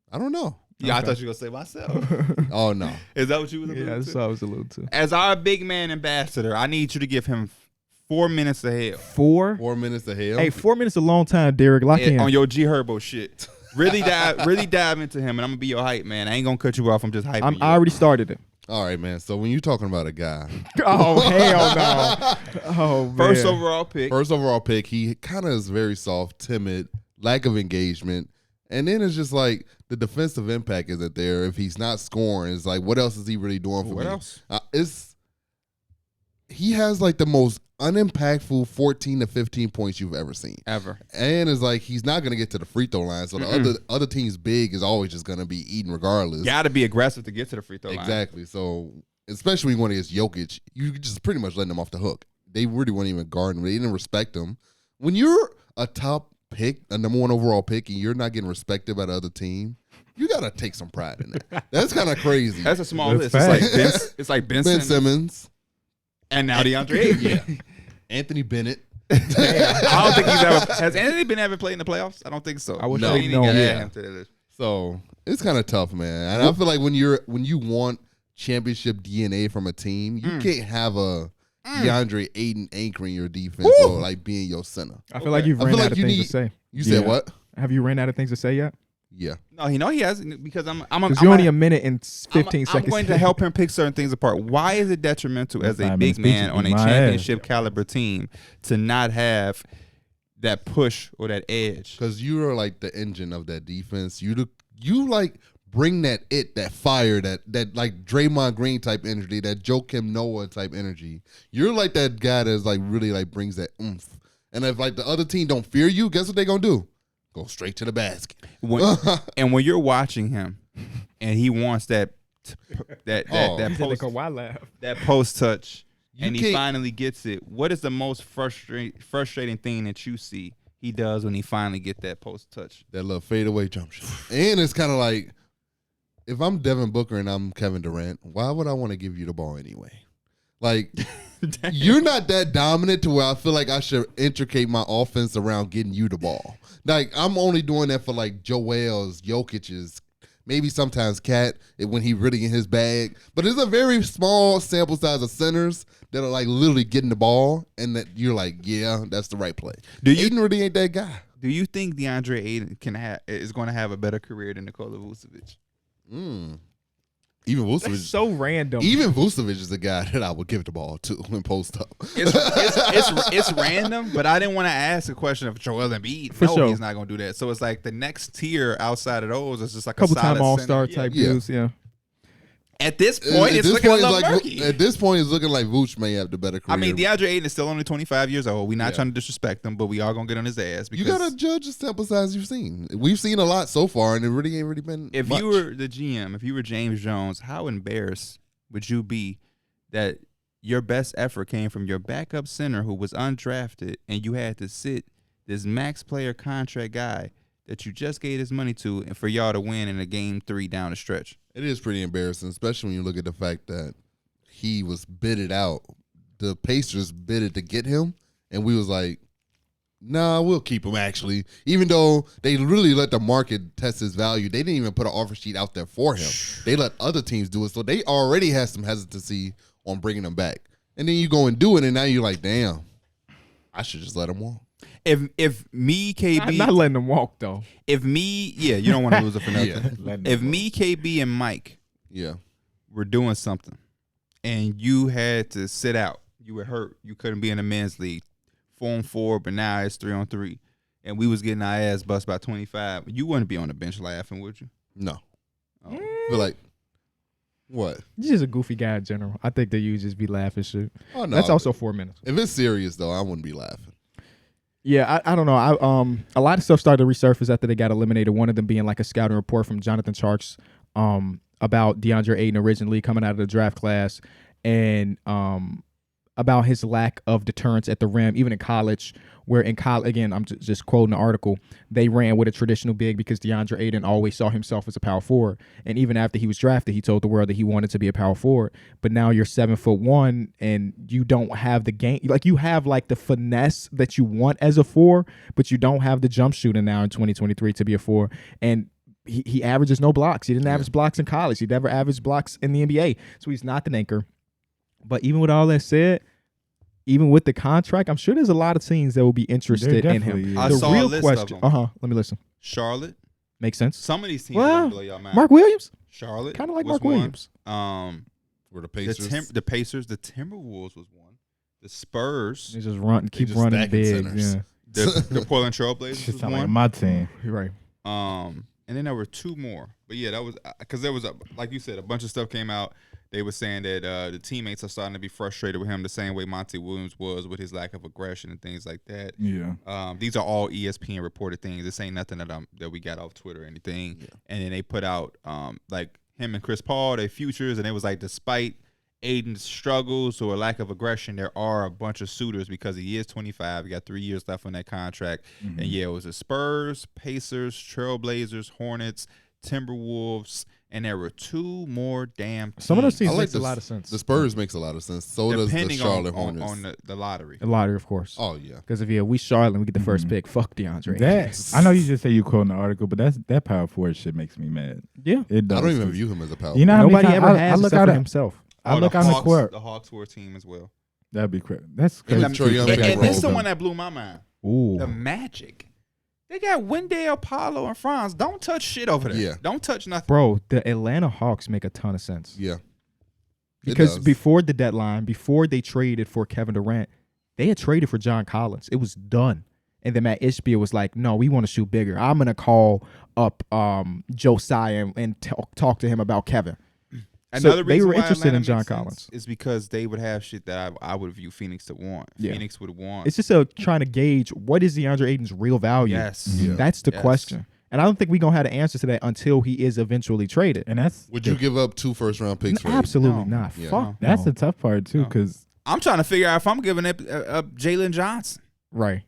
I don't know. Yeah, okay. I thought you were going to say myself. Oh, no. Is that what you was alluding to? Yeah, that's what I was alluding to. As our big man ambassador, I need you to give him 4 minutes of hell. 4 minutes of hell? Hey, 4 minutes is a long time, Darrick. Lock in. On your G Herbo shit. Really dive into him, and I'm going to be your hype, man. I ain't going to cut you off. I'm just hyping you. I already started it. All right, man. So when you're talking about a guy. Oh, hell no. Oh, man. First overall pick. He kind of is very soft, timid, lack of engagement. And then it's just like the defensive impact isn't there. If he's not scoring, it's like, what else is he really doing for me? What else? He has like the most unimpactful 14 to 15 points you've ever seen. Ever. And it's like he's not going to get to the free throw line. So the other team's big is always just going to be eating regardless. Got to be aggressive to get to the free throw line. Exactly. So especially when it's Jokic, you just pretty much letting him off the hook. They really weren't even guarding him. They didn't respect him. When you're a top pick, a number 1 overall pick, and you're not getting respected by the other team, you gotta take some pride in that. That's kind of crazy. That's a small list. It's like Ben Simmons, and now DeAndre Ayton. Anthony Bennett. I don't think he's ever. Has Anthony been ever played in the playoffs? I don't think so. I would No. say He no. gotta Yeah. add him to the list. So it's kind of tough, man. And I feel like when you want championship DNA from a team, you can't have a DeAndre Ayton anchoring your defense or like being your center. I feel like you've I ran feel out like of you things need- to say. You said Yeah. what? Have you ran out of things to say yet? Yeah. No, he hasn't because I'm Because you're only a minute and 15 I'm seconds. going to help him pick certain things apart. Why is it detrimental as a 5 big minutes man speeches on a beat my championship caliber team to not have that push or that edge? Because you are like the engine of that defense. You like bring that fire, that like Draymond Green type energy, that Joakim Noah type energy. You're like that guy that's like really like brings that oomph. And if like the other team don't fear you, guess what they gonna do? Go straight to the basket. And when you're watching him, and he wants that post touch, and he can't- finally gets it. What is the most frustrating thing that you see he does when he finally get that post touch? That little fadeaway jump shot. And it's kind of like, if I'm Devin Booker and I'm Kevin Durant, why would I want to give you the ball anyway? Like, you're not that dominant to where I feel like I should intricate my offense around getting you the ball. Like, I'm only doing that for like Joel's, Jokic's, maybe sometimes Cat when he really in his bag. But it's a very small sample size of centers that are like literally getting the ball, and that you're like, yeah, that's the right play. Ayton really ain't that guy. Do you think DeAndre Ayton is going to have a better career than Nikola Vucevic? Even That's Vucevic. so random. Even Vucevic is a guy that I would give the ball to when post up. It's random, but I didn't want to ask a question of Joel Embiid. For sure. He's not going to do that. So it's like the next tier outside of those is just like couple a solid time All-Star center. type Yeah. dudes, yeah. At this point, it's looking a little murky. At this point, it's looking like Vooch may have the better career. I mean, DeAndre Ayton is still only 25 years old. We're not Yeah. trying to disrespect him, but we are going to get on his ass. You Because gotta judge the sample size you've seen. We've seen a lot so far, and it really ain't really been. if much. you were the GM, if you were James Jones, how embarrassed would you be that your best effort came from your backup center who was undrafted, and you had to sit this max player contract guy that you just gave his money to, and for y'all to win in a game 3 down the stretch? It is pretty embarrassing, especially when you look at the fact that he was bidded out. The Pacers bidded to get him, and we was like, nah, we'll keep him actually. Even though they really let the market test his value, they didn't even put an offer sheet out there for him. They let other teams do it, so they already had some hesitancy on bringing him back. And then you go and do it, and now you're like, damn, I should just let him walk. If me, KB, Not letting them walk though. you don't want to lose it for nothing. Yeah. If me, KB, and Mike Yeah. were doing something, and you had to sit out, you were hurt, you couldn't be in the men's league, 4-on-4, but now it's 3-on-3, and we was getting our ass bust by 25, you wouldn't be on the bench laughing, would you? No. Oh. I feel like, what? You're just a goofy guy in general. I think that you just be laughing shit. Oh, no. That's also 4 minutes. If it's serious, though, I wouldn't be laughing. Yeah, I don't know. A lot of stuff started to resurface after they got eliminated. One of them being like a scouting report from Jonathan Sharks about DeAndre Ayton originally coming out of the draft class, and about his lack of deterrence at the rim, even in college, where in college, again, I'm just quoting the article, they ran with a traditional big because DeAndre Ayton always saw himself as a power forward. And even after he was drafted, he told the world that he wanted to be a power forward. But now you're 7'1" and you don't have the game. Like, you have like the finesse that you want as a 4, but you don't have the jump shooting now in 2023 to be a 4. And he averages no blocks. He didn't average blocks in college. He never averaged blocks in the NBA. So he's not an anchor. But even with all that said, even with the contract, I'm sure there's a lot of teams that will be interested in him. definitely is. I The saw a real list question. of them. Let me listen. Charlotte. Makes sense. Some of these teams Well, don't blow your mind. Mark Williams, Charlotte. kind of like was Mark one. Williams. For the Pacers. The Pacers. The Timberwolves was one. The Spurs. They just run, keep just running stacking big. centers. Yeah, The Portland Trailblazers Just was sound like one. my team. you're right. And then there were 2 more. But yeah, that was because there was like you said, a bunch of stuff came out. They were saying that the teammates are starting to be frustrated with him the same way Monty Williams was with his lack of aggression and things like that. Yeah. These are all ESPN reported things. This ain't nothing that we got off Twitter or anything. Yeah. And then they put out like him and Chris Paul, their futures, and it was like despite Ayton's struggles or lack of aggression, there are a bunch of suitors because he is 25. He got 3 years left on that contract. And yeah, it was the Spurs, Pacers, Trailblazers, Hornets, Timberwolves, and there were 2 more damn teams. Some of those teams I like makes a lot of sense. The Spurs makes a lot of sense. So does the depending Charlotte on Hornets. the lottery. The lottery, of course. Oh yeah. Because if we Charlotte and we get the first pick, fuck DeAndre. That I know you just say you quoting the article, but that power forward shit makes me mad. Yeah. It does. I don't even view him as a power. You know how Nobody many ever times has I look except out for at himself. I look on the court. The Hawks were a team as well. That'd be crazy. That's crazy. Troy Young And got this is the rolled. one that blew my mind. Ooh. The Magic. They got Wendell, Paulo, and Franz. Don't touch shit over there. Yeah. Don't touch nothing. Bro, the Atlanta Hawks make a ton of sense. Yeah. Because does. before the deadline, before they traded for Kevin Durant, they had traded for John Collins. It was done. And then Matt Ishbia was like, no, we want to shoot bigger. I'm going to call up Josiah and talk to him about Kevin. Another So they reason were why interested Atlanta in John makes sense Collins. is because they would have shit that I would view Phoenix to want. Yeah. Phoenix would want. It's just trying to gauge what is DeAndre Ayton's real value. Yes. Yeah. That's the Yes. question. And I don't think we're going to have the answer to that until he is eventually traded. And that's Would you give up 2 first-round picks for Absolutely No. not. Yeah. Fuck that's no. the tough part too, No. because I'm trying to figure out if I'm giving up Jalen Johnson. Right.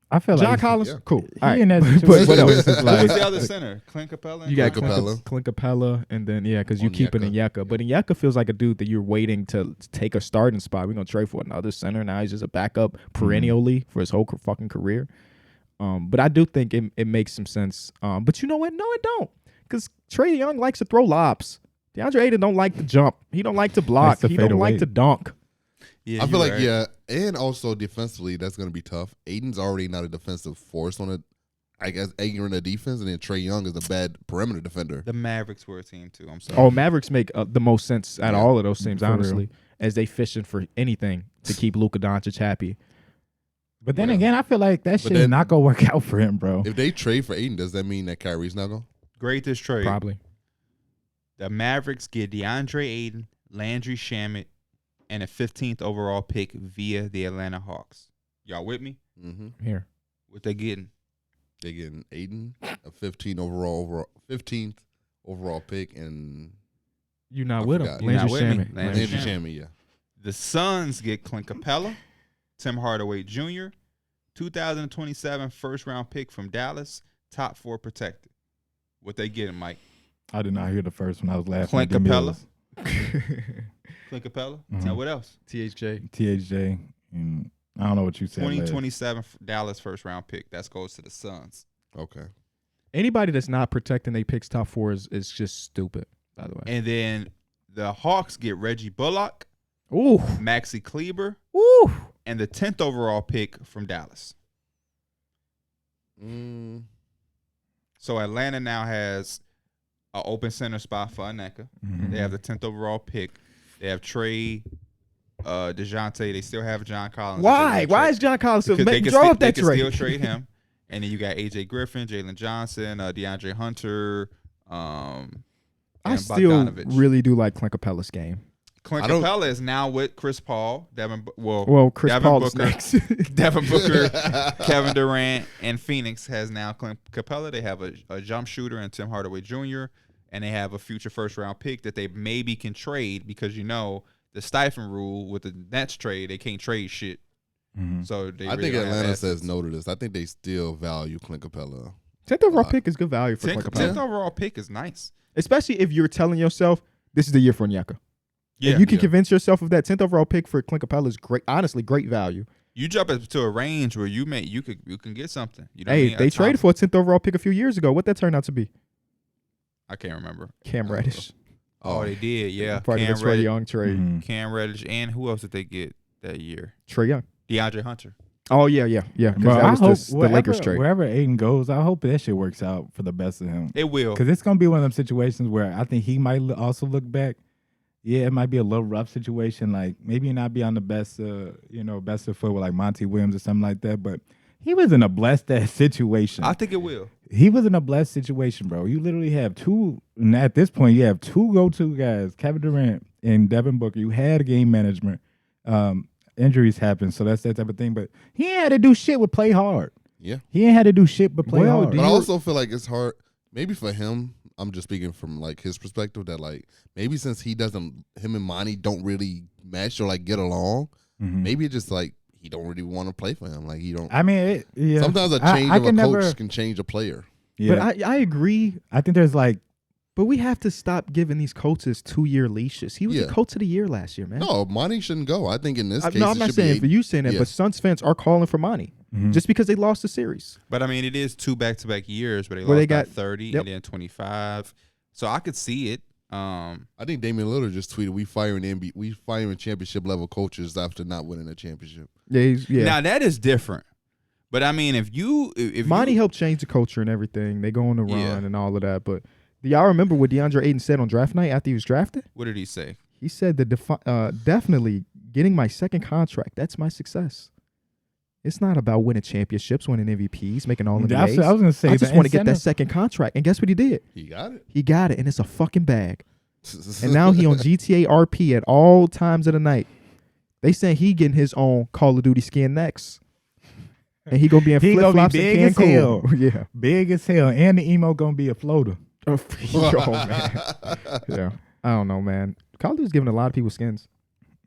I feel John like Collins, yeah. cool. he All right. in that But situation what where else? it's just Who like was the other center? Clint Capella? and You got Clint Capella. Clint Capella, and then because you keep it in Onyeka. Yeka, but Onyeka feels like a dude that you're waiting to take a starting spot. We're gonna trade for another center. Now he's just a backup perennially for his whole fucking career. But I do think it makes some sense. But you know what? No, it don't. Because Trae Young likes to throw lobs. DeAndre Ayton don't like to jump. He don't like to block. Likes to He fade don't like away. to dunk. Yeah, I you're feel like, right. yeah, and also defensively, that's going to be tough. Aiden's already not a defensive force on it. I guess Aiton in the defense, and then Trae Young is a bad perimeter defender. The Mavericks were a team too. I'm sorry. Oh, Mavericks make the most sense out of Yeah. all of those teams, For real. honestly, as they fishing for anything to keep Luka Doncic happy. But then Yeah. again, I feel like that shit is then- not gonna work out for him, bro. If they trade for Aiden, does that mean that Kyrie's not going? Greatest trade. Probably. The Mavericks get DeAndre Ayton, Landry Shamet, and a 15th overall pick via the Atlanta Hawks. Y'all with me? Mm-hmm. Here. What they getting? They getting Aiden, a 15th overall pick, and You're not I with him. forgot. You're not Landry with me. Shamet. Landry Landry Shamet. Shamet, yeah. The Suns get Clint Capella, Tim Hardaway Jr., 2027 first-round pick from Dallas, top 4 protected. What they getting, Mike? I did not hear the first one. I was laughing. Clint at the Capella. Mills. Clint Capella. Mhm. Now what else? THJ. THJ. And I don't know what you said. 2027 Dallas first-round pick. That goes to the Suns. Okay. Anybody that's not protecting they picks top 4 is just stupid, by the way. And then the Hawks get Reggie Bullock, Ooh. Maxi Kleber, Ooh. and the 10th overall pick from Dallas. Mm, So Atlanta now has an open center spot for Aneka. Mhm. They have the 10th overall pick. They have Trey, DeJounte. They still have John Collins. Why? Why is John Collins still Because they can draw still, up that they can trade? still trade him. And then you got AJ Griffin, Jalen Johnson, DeAndre Hunter, I and still Bogdanovich. really do like Clint Capella's game. Clint I don't- Capella is now with Chris Paul, Well, Chris Devin Paul is Booker. next. Devin Booker, Kevin Durant, and Phoenix has now Clint Capella. They have a jump shooter and Tim Hardaway Jr., and they have a future first-round pick that they maybe can trade because, you know, the Stipend rule with the Nets trade, they can't trade shit. Mhm. So they I really think don't have Atlanta says assets. no to this. I think they still value Clint Capella. 10th overall pick is good value for 10th Clint Capella. 10th overall pick is nice. Especially if you're telling yourself this is the year for Onyeka. Yeah, If you can yeah. convince yourself of that 10th overall pick for Clint Capella is great, honestly, great value. you jump into a range where you can get something. You know what I Hey, mean? they traded for a 10th overall pick a few years ago. What that turned out to be? I can't remember. Cam Reddish. Oh, they did. Yeah, Part of Cam the Trae Reddish, Young trade. Mhm. Cam Reddish, and who else did they get that year? Trae Young. DeAndre Hunter. Oh, yeah. Because Bro, that I was hope the Lakers trade. wherever Aiden goes, I hope that shit works out for the best of him. It will. Because it's gonna be one of them situations where I think he might also look back. Yeah, it might be a little rough situation. Like maybe not be on the best, best of foot with like Monty Williams or something like that. But he was in a blessed ass situation. I think it will. He was in a blessed situation, bro. You literally have two. And at this point, you have two go-to guys, Kevin Durant and Devin Booker. You had game management. Injuries happen, so that's that type of thing. But he ain't had to do shit but play hard. Yeah. He ain't had to do shit but play Well, hard. do But I you- also feel like it's hard, maybe for him, I'm just speaking from like his perspective, that like maybe since him and Monty don't really mesh or like get along, Mhm. maybe it's just like he don't really want to play for him. Like he don't. I mean, Sometimes a change of a coach can change a player. Yeah, But I agree. I think there's like But we have to stop giving these coaches 2-year leashes. He was the coach of the year last year, man. No, Monty shouldn't go. I think in this case, no, I'm not saying for you saying that, but Suns fans are calling for Monty just because they lost the series. But I mean, it is 2 back-to-back years, but Where they they got- lost by 30 and then 25. So I could see it. I think Damian Lillard just tweeted, "We firing championship level coaches after not winning a championship." Yeah. Now that is different. But I mean, if Monty you, helped change the culture and everything. They go on the run Yeah. and all of that. But do y'all remember what DeAndre Ayton said on draft night after he was drafted? what did he say? He said that definitely getting my second contract, that's my success. It's not about winning championships, winning MVPs, making all the I was A's. going to say, I just want to get that second contract. And guess what he did? He got it. He got it, and it's a fucking bag. And now he on GTA RP at all times of the night. They saying he getting his own Call of Duty skin next. And he gonna be in He flip gonna flops be and big as hell. Cancun. Yeah. Big as hell. And the emo going to be a floater. Yo, man. Yeah. I don't know, man. Call of Duty's giving a lot of people skins.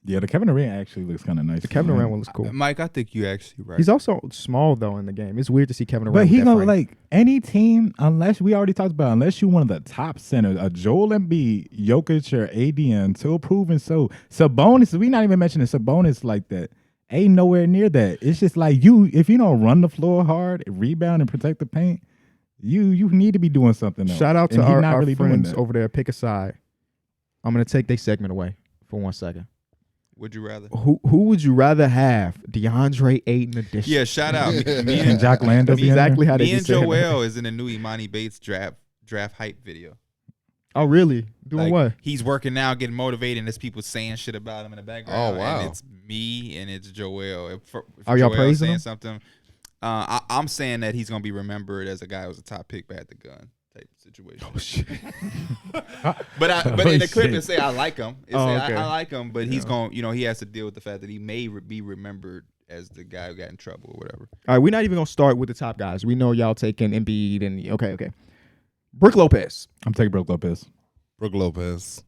Yeah, the Kevin Durant actually looks kind of nice. The Kevin Durant one looks cool. Mike, I think you actually right. He's also small though in the game. It's weird to see Kevin Durant. But with he that gonna frame. like any team, unless we already talked about, unless you one of the top centers, a Joel Embiid, Jokic, or AD until proven so. Sabonis, we not even mentioning Sabonis like that. Ain't nowhere near that. It's just like if you don't run the floor hard, rebound, and protect the paint, you need to be doing something else. Shout out to And he our, not our really doing friends that. over there. Pick a side. I'm gonna take their segment away for 1 second. Would you rather? Who would you rather have? DeAndre Ayton edition. Yeah, shout out. Me And Jack Lando. That's exactly how they Me and just said it. Joel is in the new Imani Bates draft hype video. Oh, really? Doing Like, what? He's working now, getting motivated, and there's people saying shit about him in the background. Oh, wow. And it's me and it's Joel. If Are y'all Joel praising saying him? something? I'm saying that he's gonna be remembered as a guy who was a top pick but had the gun type situation. Oh shit. But Oh, in the clip shit. it say I like him. It Oh, say okay. I like him, but he's Yeah. going. He has to deal with the fact that he may be remembered as the guy who got in trouble or whatever. All right, we're not even gonna start with the top guys. We know y'all taking Embiid and okay. Brook Lopez. I'm taking Brook Lopez. Brook Lopez.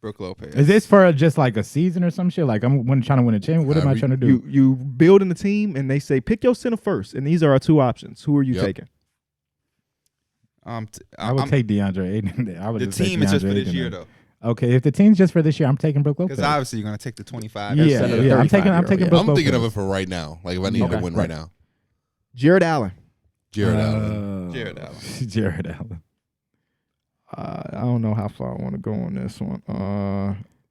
Brook Lopez. Is this for just like a season or some shit? Like I'm trying to win a championship. What am I trying to do? You building the team and they say pick your center first, and these are our two options. Who are you Yep. taking? I would take DeAndre Ayton. I would the just take team is just DeAndre for this Ayton year then. though, Okay, if the team's just for this year, I'm taking Brook Lopez. because obviously you're gonna take the 25. yeah, instead of the yeah, I'm 35-year-old, taking yeah. Brook I'm Lopez. thinking of it for right now. Like if I need Okay, to win right now. Jared Allen. Jared Allen. Jared Allen. Jared Allen. I don't know how far I want to go on this one.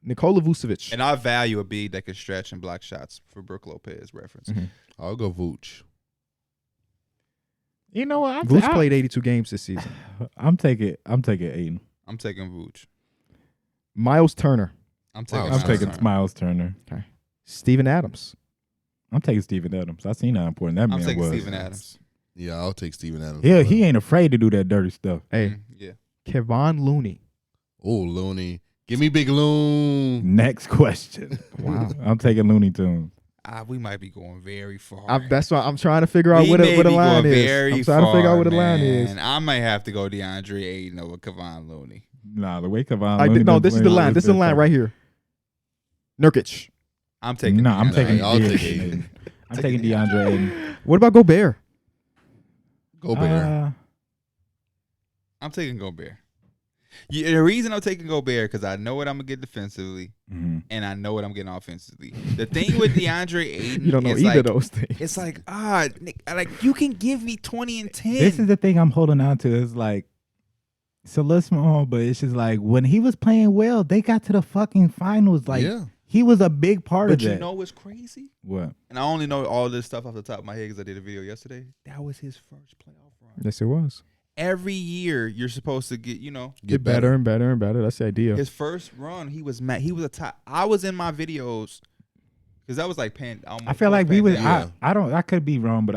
Nikola Vucevic. And I value a big that can stretch and block shots for Brook Lopez reference. Mhm. I'll go Vooch. You know what? Vuce played 82 games this season. I'm taking Ayton. I'm taking Vooch. Miles Turner. I'm taking. Wow, I'm Miles taking Turner. Miles Turner. Steven Adams. I'm taking Steven Adams. I seen how important that I'm man taking was. Steven Adams. Yeah, I'll take Steven Adams. Yeah, he ain't afraid to do that dirty stuff. Hey, Yeah. Kevon Looney. Oh, Looney. Give me Big Loon. Next question. Wow. I'm taking Looney Tunes. We might be going very far. That's why I'm trying to figure out We what may the be line going is. very I'm trying to figure out far, what the line man. is. I might have to go DeAndre Ayton over Kevon Looney. Nah, the way Kevon Looney No, been this is the playing line. This is the line right here. Nurkic. I'm taking. No, I'm DeAndre taking Ayton. I'll take DeAndre Ayton. I'm taking DeAndre Ayton. What about Gobert? Go Bear. I'm taking Gobert. Yeah, the reason I'm taking Gobert because I know what I'm gonna get defensively, Mhm. and I know what I'm getting offensively. The thing with DeAndre Ayton, You don't know is either like, of those things. It's like Nick, like you can give me 20 and 10. This is the thing I'm holding on to. Is like, so little small, but it's just like when he was playing well, they got to the fucking finals. Like, Yeah. he was a big part but of you that. know what's crazy? What? And I only know all this stuff off the top of my head because I did a video yesterday. That was his first playoff run. Yes, it was. Every year you're supposed to get, Get better and better and better. That's the idea. his first run. He was a top. I was in my videos because that was like I feel like we was. Yeah. I could be wrong, but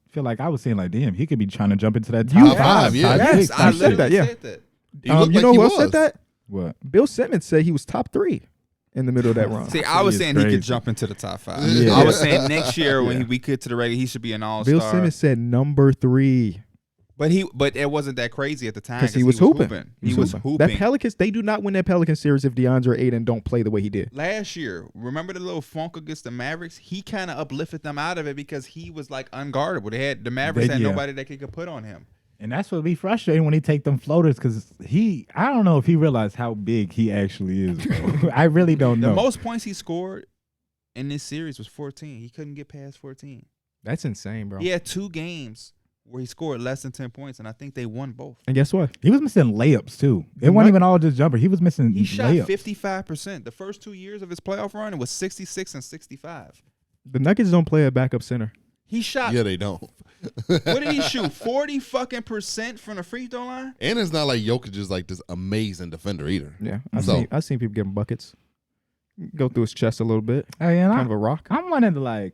feel like I was saying like, damn, he could be trying to jump into that You- top five. yeah. top Yes, six, I type said shit. that, yeah. said that. He looked You like know he who else was. said that? What? Bill Simmons said he was top 3 in the middle of that run. See, I was It's saying he crazy. could jump into the top 5. Yeah. I was saying next year when Yeah. we get to the regular, he should be an all-star. Bill Simmons said number 3 but it wasn't that crazy at the time because he was hooping. He was hooping. That Pelicans, they do not win that Pelican series if DeAndre Ayton don't play the way he did. Last year, remember the little funk against the Mavericks? He kind of uplifted them out of it because he was like unguardable. The Mavericks had Yeah. nobody that could put on him. And that's what be frustrating when he take them floaters because I don't know if he realized how big he actually is, bro. I really don't know. The most points he scored in this series was 14. He couldn't get past 14. That's insane, bro. He had 2 games where he scored less than 10 points, and I think they won both. And guess what? He was missing layups too. It wasn't even all just jumper. He was missing He shot layups. 55%. The first 2 years of his playoff run, it was 66 and 65. The Nuggets don't play a backup center. He shot. Yeah, they don't. What did he shoot? 40 fucking % from the free throw line. And it's not like Jokic is like this amazing defender either. Yeah, So- I've seen people giving buckets. Go through his chest a little bit. Hey, and Kind of a rock. I'm one of the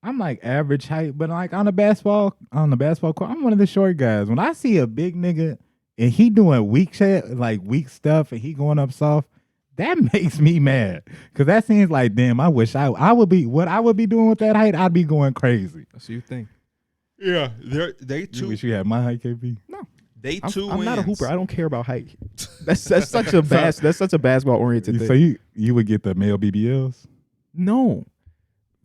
I'm like average height, but like on the basketball court, I'm one of the short guys. When I see a big nigga and he doing weak shit, like weak stuff, and he going up soft, that makes me mad. Cause that seems like, damn, I wish I would be what I would be doing with that height. I'd be going crazy. That's what you think. Yeah, they You two. wish you had my height, KP. They I'm, two. I'm not a wins. hooper. I don't care about height. That's such a basketball oriented So thing. you would get the male BBLs? No,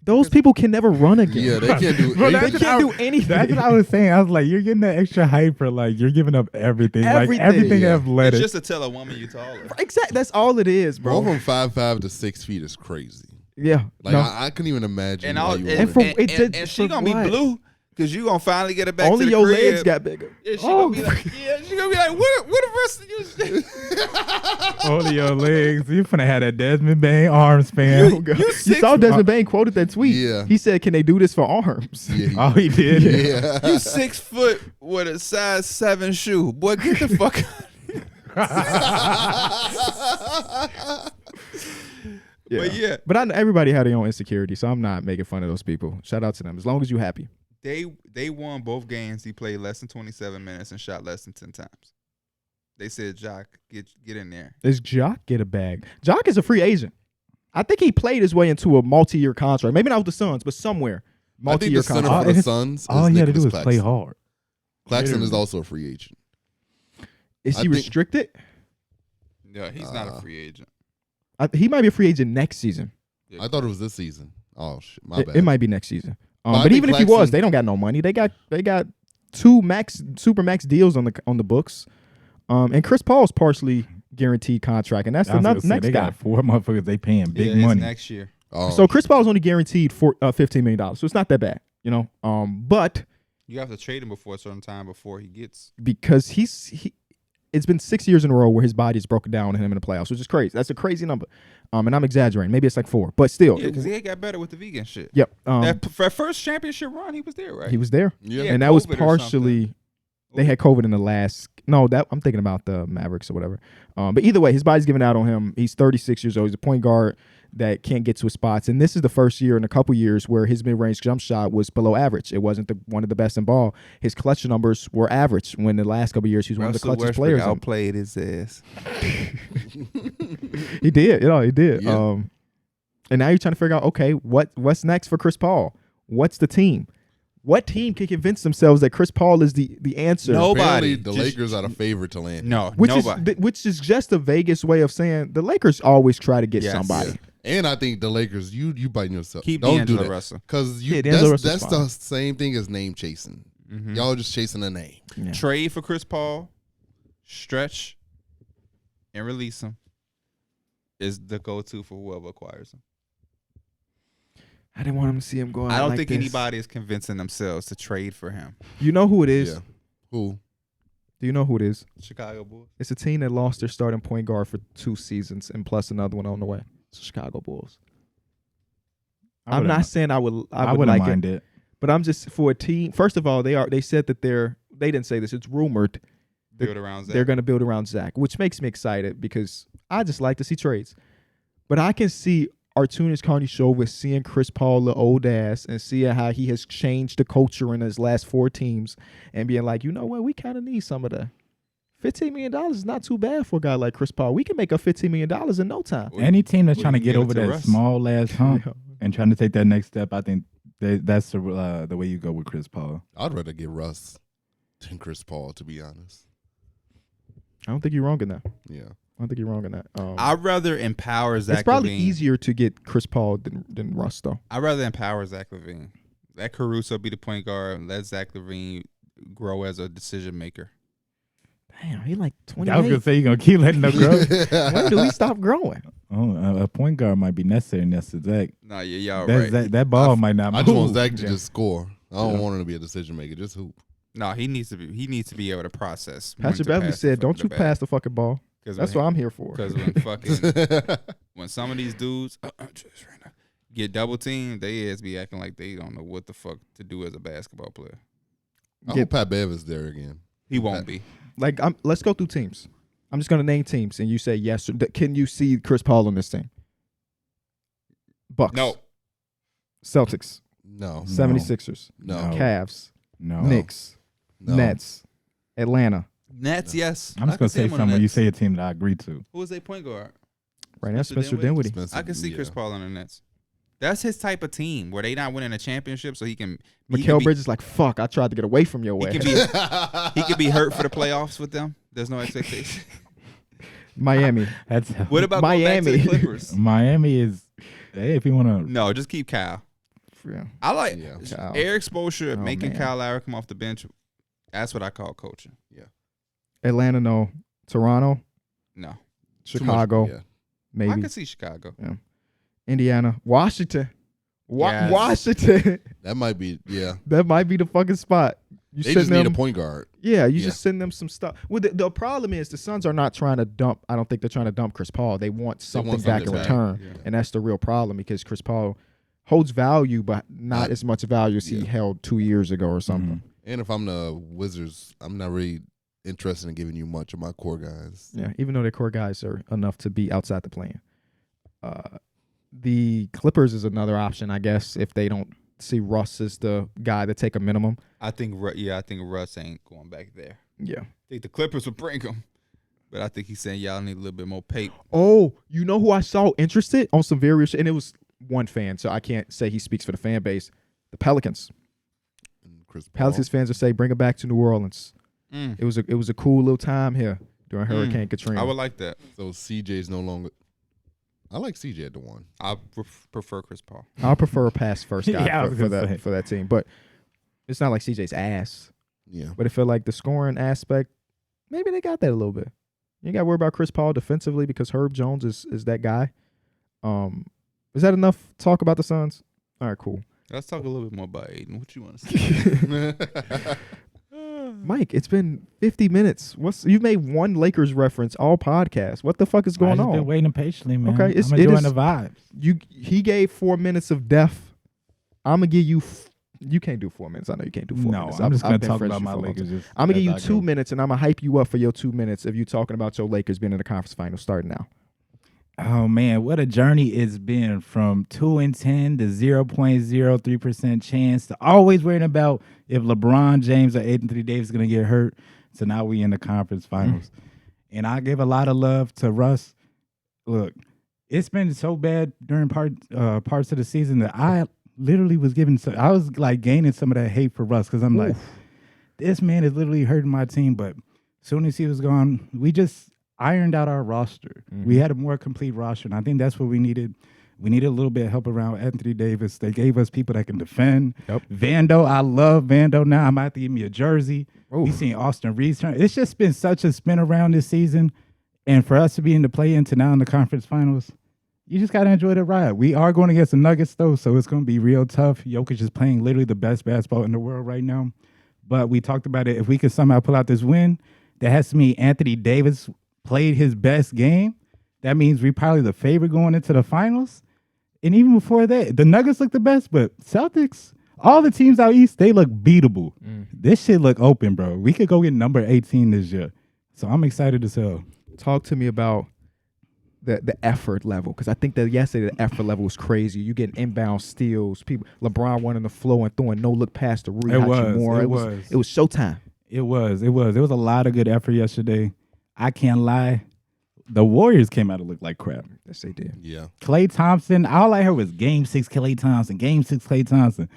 those people can never run again. Yeah, they can't do Bro, They anything. can't do anything. That's what I was saying. I was like, you're getting that extra height for like you're giving up everything. Like Everything. everything Yeah. athletic. It's just to tell a woman you taller. Exactly. That's all it is, Bro, bro. from 5'5" to 6 feet is crazy. Yeah. Like no. I couldn't even imagine. And why all, you and, wanted for- it. it did- and she for gonna what? be blue because you gonna finally get it back. Only to the your crib. legs got bigger. Yeah, she Oh. gonna be like, she gonna be like, what the rest of you? Only your legs. You finna have that Desmond Bain arm span. You saw Desmond Bain quoted that tweet. Yeah. He said, "Can they do this for arms?" Yeah, Oh, he did. yeah. You 6 foot with a size 7 shoe, boy. Get the fuck out. But yeah, But I know everybody had their own insecurity, so I'm not making fun of those people. Shout out to them. As long as you happy. they won both games. He played less than 27 minutes and shot less than 10 times. They said, "Jock, get in there." Does Jock get a bag? Jock is a free agent. I think he played his way into a multi-year contract. Maybe not with the Suns, but somewhere. I think Multi-year the center contract. for the Suns. All is he had to do Nicholas was play Claxton. hard. Claxton is also a free agent. Is I he think- restricted? Yeah, he's not a free agent. He might be a free agent next season. I thought it was this season. Oh shit, my bad. It might be next season. But I But think even if he was, Claxton- they don't got no money. They got 2 super max deals on the books. And Chris Paul's partially guaranteed contract, and that's I was the gonna say, next they guy. got 4 motherfuckers. They paying big Yeah, it's money. next year. Oh, So Chris Paul's only guaranteed for $15 million, so it's not that bad, you know. But You have to trade him before a certain time before he gets. because it's been 6 years in a row where his body's broken down on him in the playoffs, which is crazy. That's a crazy number. And I'm exaggerating. Maybe it's like 4, but still. Yeah, because he got better with the vegan shit. Yep. For that first championship run, he was there, right? He was there, yeah. Yeah. and that was COVID or partially. They had COVID in the last. No, that I'm thinking about the Mavericks or whatever. But either way, his body's giving out on him. He's 36 years old. He's a point guard that can't get to his spots, and this is the first year in a couple years where his mid-range jump shot was below average. It wasn't one of the best in ball. His clutch numbers were average when the last couple years he was one of the clutchest players. outplayed his ass. He did, he did. Yeah. And now you're trying to figure out, okay, what's next for Chris Paul? What's the team? What team can convince themselves that Chris Paul is the answer? Apparently, Nobody. the Just- Lakers are the favorite to land. No, Which nobody. which is just a Vegas way of saying the Lakers always try to get Yes. somebody. Yeah. And I think the Lakers, you biting yourself. Keep Don't do D'Angelo that. Russell. Because Yeah, D'Angelo that's Russell's fine. the same thing as name chasing. Mhm. Y'all just chasing a name. Yeah. Trade for Chris Paul, stretch, and release him is the go-to for whoever acquires him. I didn't want him to see him go out. I don't like think this. anybody is convincing themselves to trade for him. You know who it is? Yeah. Who? Do you know who it is? Chicago Bulls. It's a team that lost their starting point guard for 2 seasons and plus another one on the way. It's the Chicago Bulls. I'm not saying I would wouldn't like mind it, it. but I'm just for a team. First of all, they said that they didn't say this. It's rumored Build around Zach. they're going to build around Zach, which makes me excited because I just like to see trades. But I can see Artunas Karnišovas seeing Chris Paul, the old ass, and seeing how he has changed the culture in his last 4 teams and being like, you know what, we kind of need some of the $15 million is not too bad for a guy like Chris Paul. We can make up $15 million in no time. Any team that's Well, trying to you get give it over to that Russ. small last hump Yeah. and trying to take that next step, I think that's the way you go with Chris Paul. I'd rather get Russ than Chris Paul, to be honest. I don't think you're wrong in that. Yeah. I don't think you're wrong in that. I'd rather empower Zach it's probably LaVine. easier to get Chris Paul than Russ, though. I'd rather empower Zach LaVine. Let Caruso be the point guard. Let Zach LaVine grow as a decision maker. Damn, he like I was gonna 28. say you gonna keep letting them grow. When do we stop growing? A point guard might be necessary next to Zach. Nah, yeah, y'all right. That ball might not. I just want move. Zach to just score. I don't want him to be a decision maker. Just hoop. No, he needs to be able to process. Patrick Beverly said, "Don't you pass the fucking ball." That's what I'm here for. Because when some of these dudes get double teamed, they ass be acting like they don't know what the fuck to do as a basketball player. I hope Pat Bev is there again. He won't be. Like, let's go through teams. I'm just gonna name teams, and you say yes. Can you see Chris Paul on this team? Bucks. No. Celtics. No. 76ers. No. Cavs. No. Knicks. No. Nets. Atlanta. Nets, yes. I'm just gonna say something when you say a team that I agree to. Who is their point guard? Right now, Spencer Dinwiddie. I can see Chris Paul on the Nets. That's his type of team where they not winning a championship, so he can. Mikal Bridges like, fuck, I tried to get away from your way. He could be hurt for the playoffs with them. There's no expectation. Miami. What about Miami? Going back to the Clippers? Miami is. Hey, if you want to. No, just keep Kyle. Yeah. I like Kyle. Eric Spoelstra making man. Kyle Lowry come off the bench. That's what I call coaching. Yeah. Atlanta, no. Toronto, No. Chicago, Yeah. maybe. I can see Chicago. Yeah. Indiana, Washington. Yes. Washington. That might be. Yeah. That might be the fucking spot. You They send just need a them, point guard. yeah, you Yeah. just send them some stuff. Well, the problem is the Suns are not trying to dump. I don't think they're trying to dump Chris Paul. They want something back in something back. return, Yeah. and that's the real problem because Chris Paul holds value, but not as much value as he held 2 years ago or something. And if I'm the Wizards, I'm not really interested in giving you much of my core guys. Yeah, even though their core guys are enough to be outside the plan. The Clippers is another option, I guess, if they don't see Russ as the guy to take a minimum. I think Russ ain't going back there. Yeah. I think the Clippers would bring him, but I think he's saying y'all need a little bit more paper. Oh, you know who I saw interested on some various, and it was one fan, so I can't say he speaks for the fan base. The Pelicans. And Chris Paul. Pelicans fans would say, bring it back to New Orleans. Mm. It was a cool little time here during Hurricane Katrina. I would like that. So CJ's no longer. I like CJ at the one. I prefer Chris Paul. I'll prefer a pass first guy Yeah, I was for gonna say. that team, but it's not like CJ's ass. Yeah. But it felt like the scoring aspect, maybe they got that a little bit. You got to worry about Chris Paul defensively because Herb Jones is that guy. Is that enough talk about the Suns? All right, cool. Let's talk a little bit more about Ayton. What you want to say? Mike, it's been 50 minutes. You've made one Lakers reference all podcast. What the fuck is going I've on? been waiting patiently, man. Okay, I'm enjoying the vibes. He gave 4 minutes of death. I'm gonna give you. You can't do 4 minutes. I know you can't do 4 No, minutes. I'm just I've gonna been talk friends about with my you for a long Lakers. time. I'm gonna give you as I 2 go. minutes, and I'm gonna hype you up for your 2 minutes of you talking about your Lakers being in the conference finals starting now. Oh man, what a journey it's been from 2-10 to 0.03% chance to always worrying about if LeBron James or Anthony Davis is gonna get hurt. So now we in the conference finals, and I give a lot of love to Russ. Look, it's been so bad during parts of the season that I literally was I was like gaining some of that hate for Russ because I'm like, this man is literally hurting my team. But as soon as he was gone, we just ironed out our roster. We had a more complete roster, and I think that's what we needed. We needed a little bit of help around Anthony Davis. They gave us people that can defend. Yep. Vando, I love Vando now. I might have to give me a jersey. We seen Austin Reeves turn. It's just been such a spin around this season. And for us to be in the play-in to now in the conference finals, you just got to enjoy the ride. We are going against the Nuggets, though, so it's going to be real tough. Jokic is playing literally the best basketball in the world right now. But we talked about it. If we could somehow pull out this win, that has to mean Anthony Davis played his best game. That means we're probably the favorite going into the finals. And even before that, the Nuggets look the best, but Celtics, all the teams out east, they look beatable. This shit look open, bro. We could go get number 18 this year. So I'm excited as hell. Talk to me about the effort level, because I think that yesterday the effort level was crazy. You getting inbound steals, people, LeBron running the floor and throwing no look past the Rui Hachimura. It was showtime. It was a lot of good effort yesterday. I can't lie. The Warriors came out to look like crap. Yes, they did. Yeah. Klay Thompson, all I heard was Game 6 Klay Thompson, Game 6 Klay Thompson.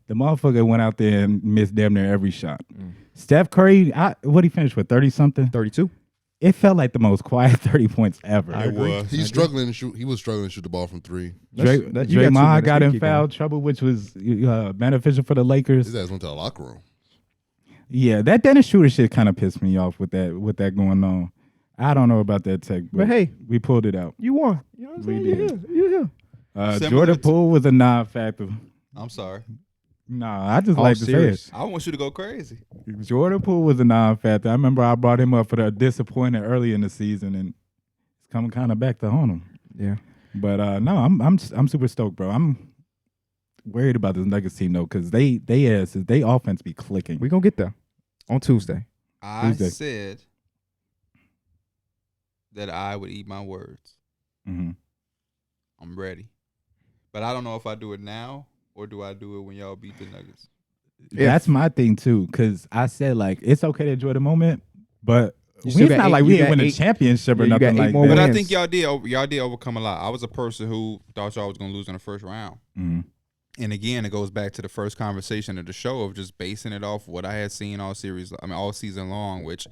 The motherfucker went out there and missed damn near every shot. Steph Curry, what he finished with, 30-something? 32. It felt like the most quiet 30 points ever. He's struggling to shoot. He was struggling to shoot the ball from three. Draymond got in foul trouble, which was beneficial for the Lakers. His ass went to the locker room. Yeah, that Dennis Schroeder shit kind of pissed me off with that going on. I don't know about that tech, But hey, we pulled it out. you won. You know what I'm We saying? did. You're here. Similar Jordan to- Poole was a non-factor. I'm sorry. Nah, I just All like to serious. say I want you to go crazy. it. Jordan Poole was a non-factor. I remember I brought him up for the disappointed early in the season, and it's coming kind of back to haunt him. Yeah. But no, I'm super stoked, bro. I'm worried about this Nuggets team though, because they offense be clicking. We're going to get there on Tuesday. I Tuesday. said that I would eat my words. Mm-hmm. I'm ready. But I don't know if I do it now or do I do it when y'all beat the Nuggets. That's my thing too, because I said like it's okay to enjoy the moment, but You still it's got not eight- like you we ain't got win a eight- championship or yeah, you got nothing eight like more that. But I wins. think y'all did overcome a lot. I was a person who thought y'all was gonna lose in the first round. Mhm. And again, it goes back to the first conversation of the show of just basing it off what I had seen all season long. Which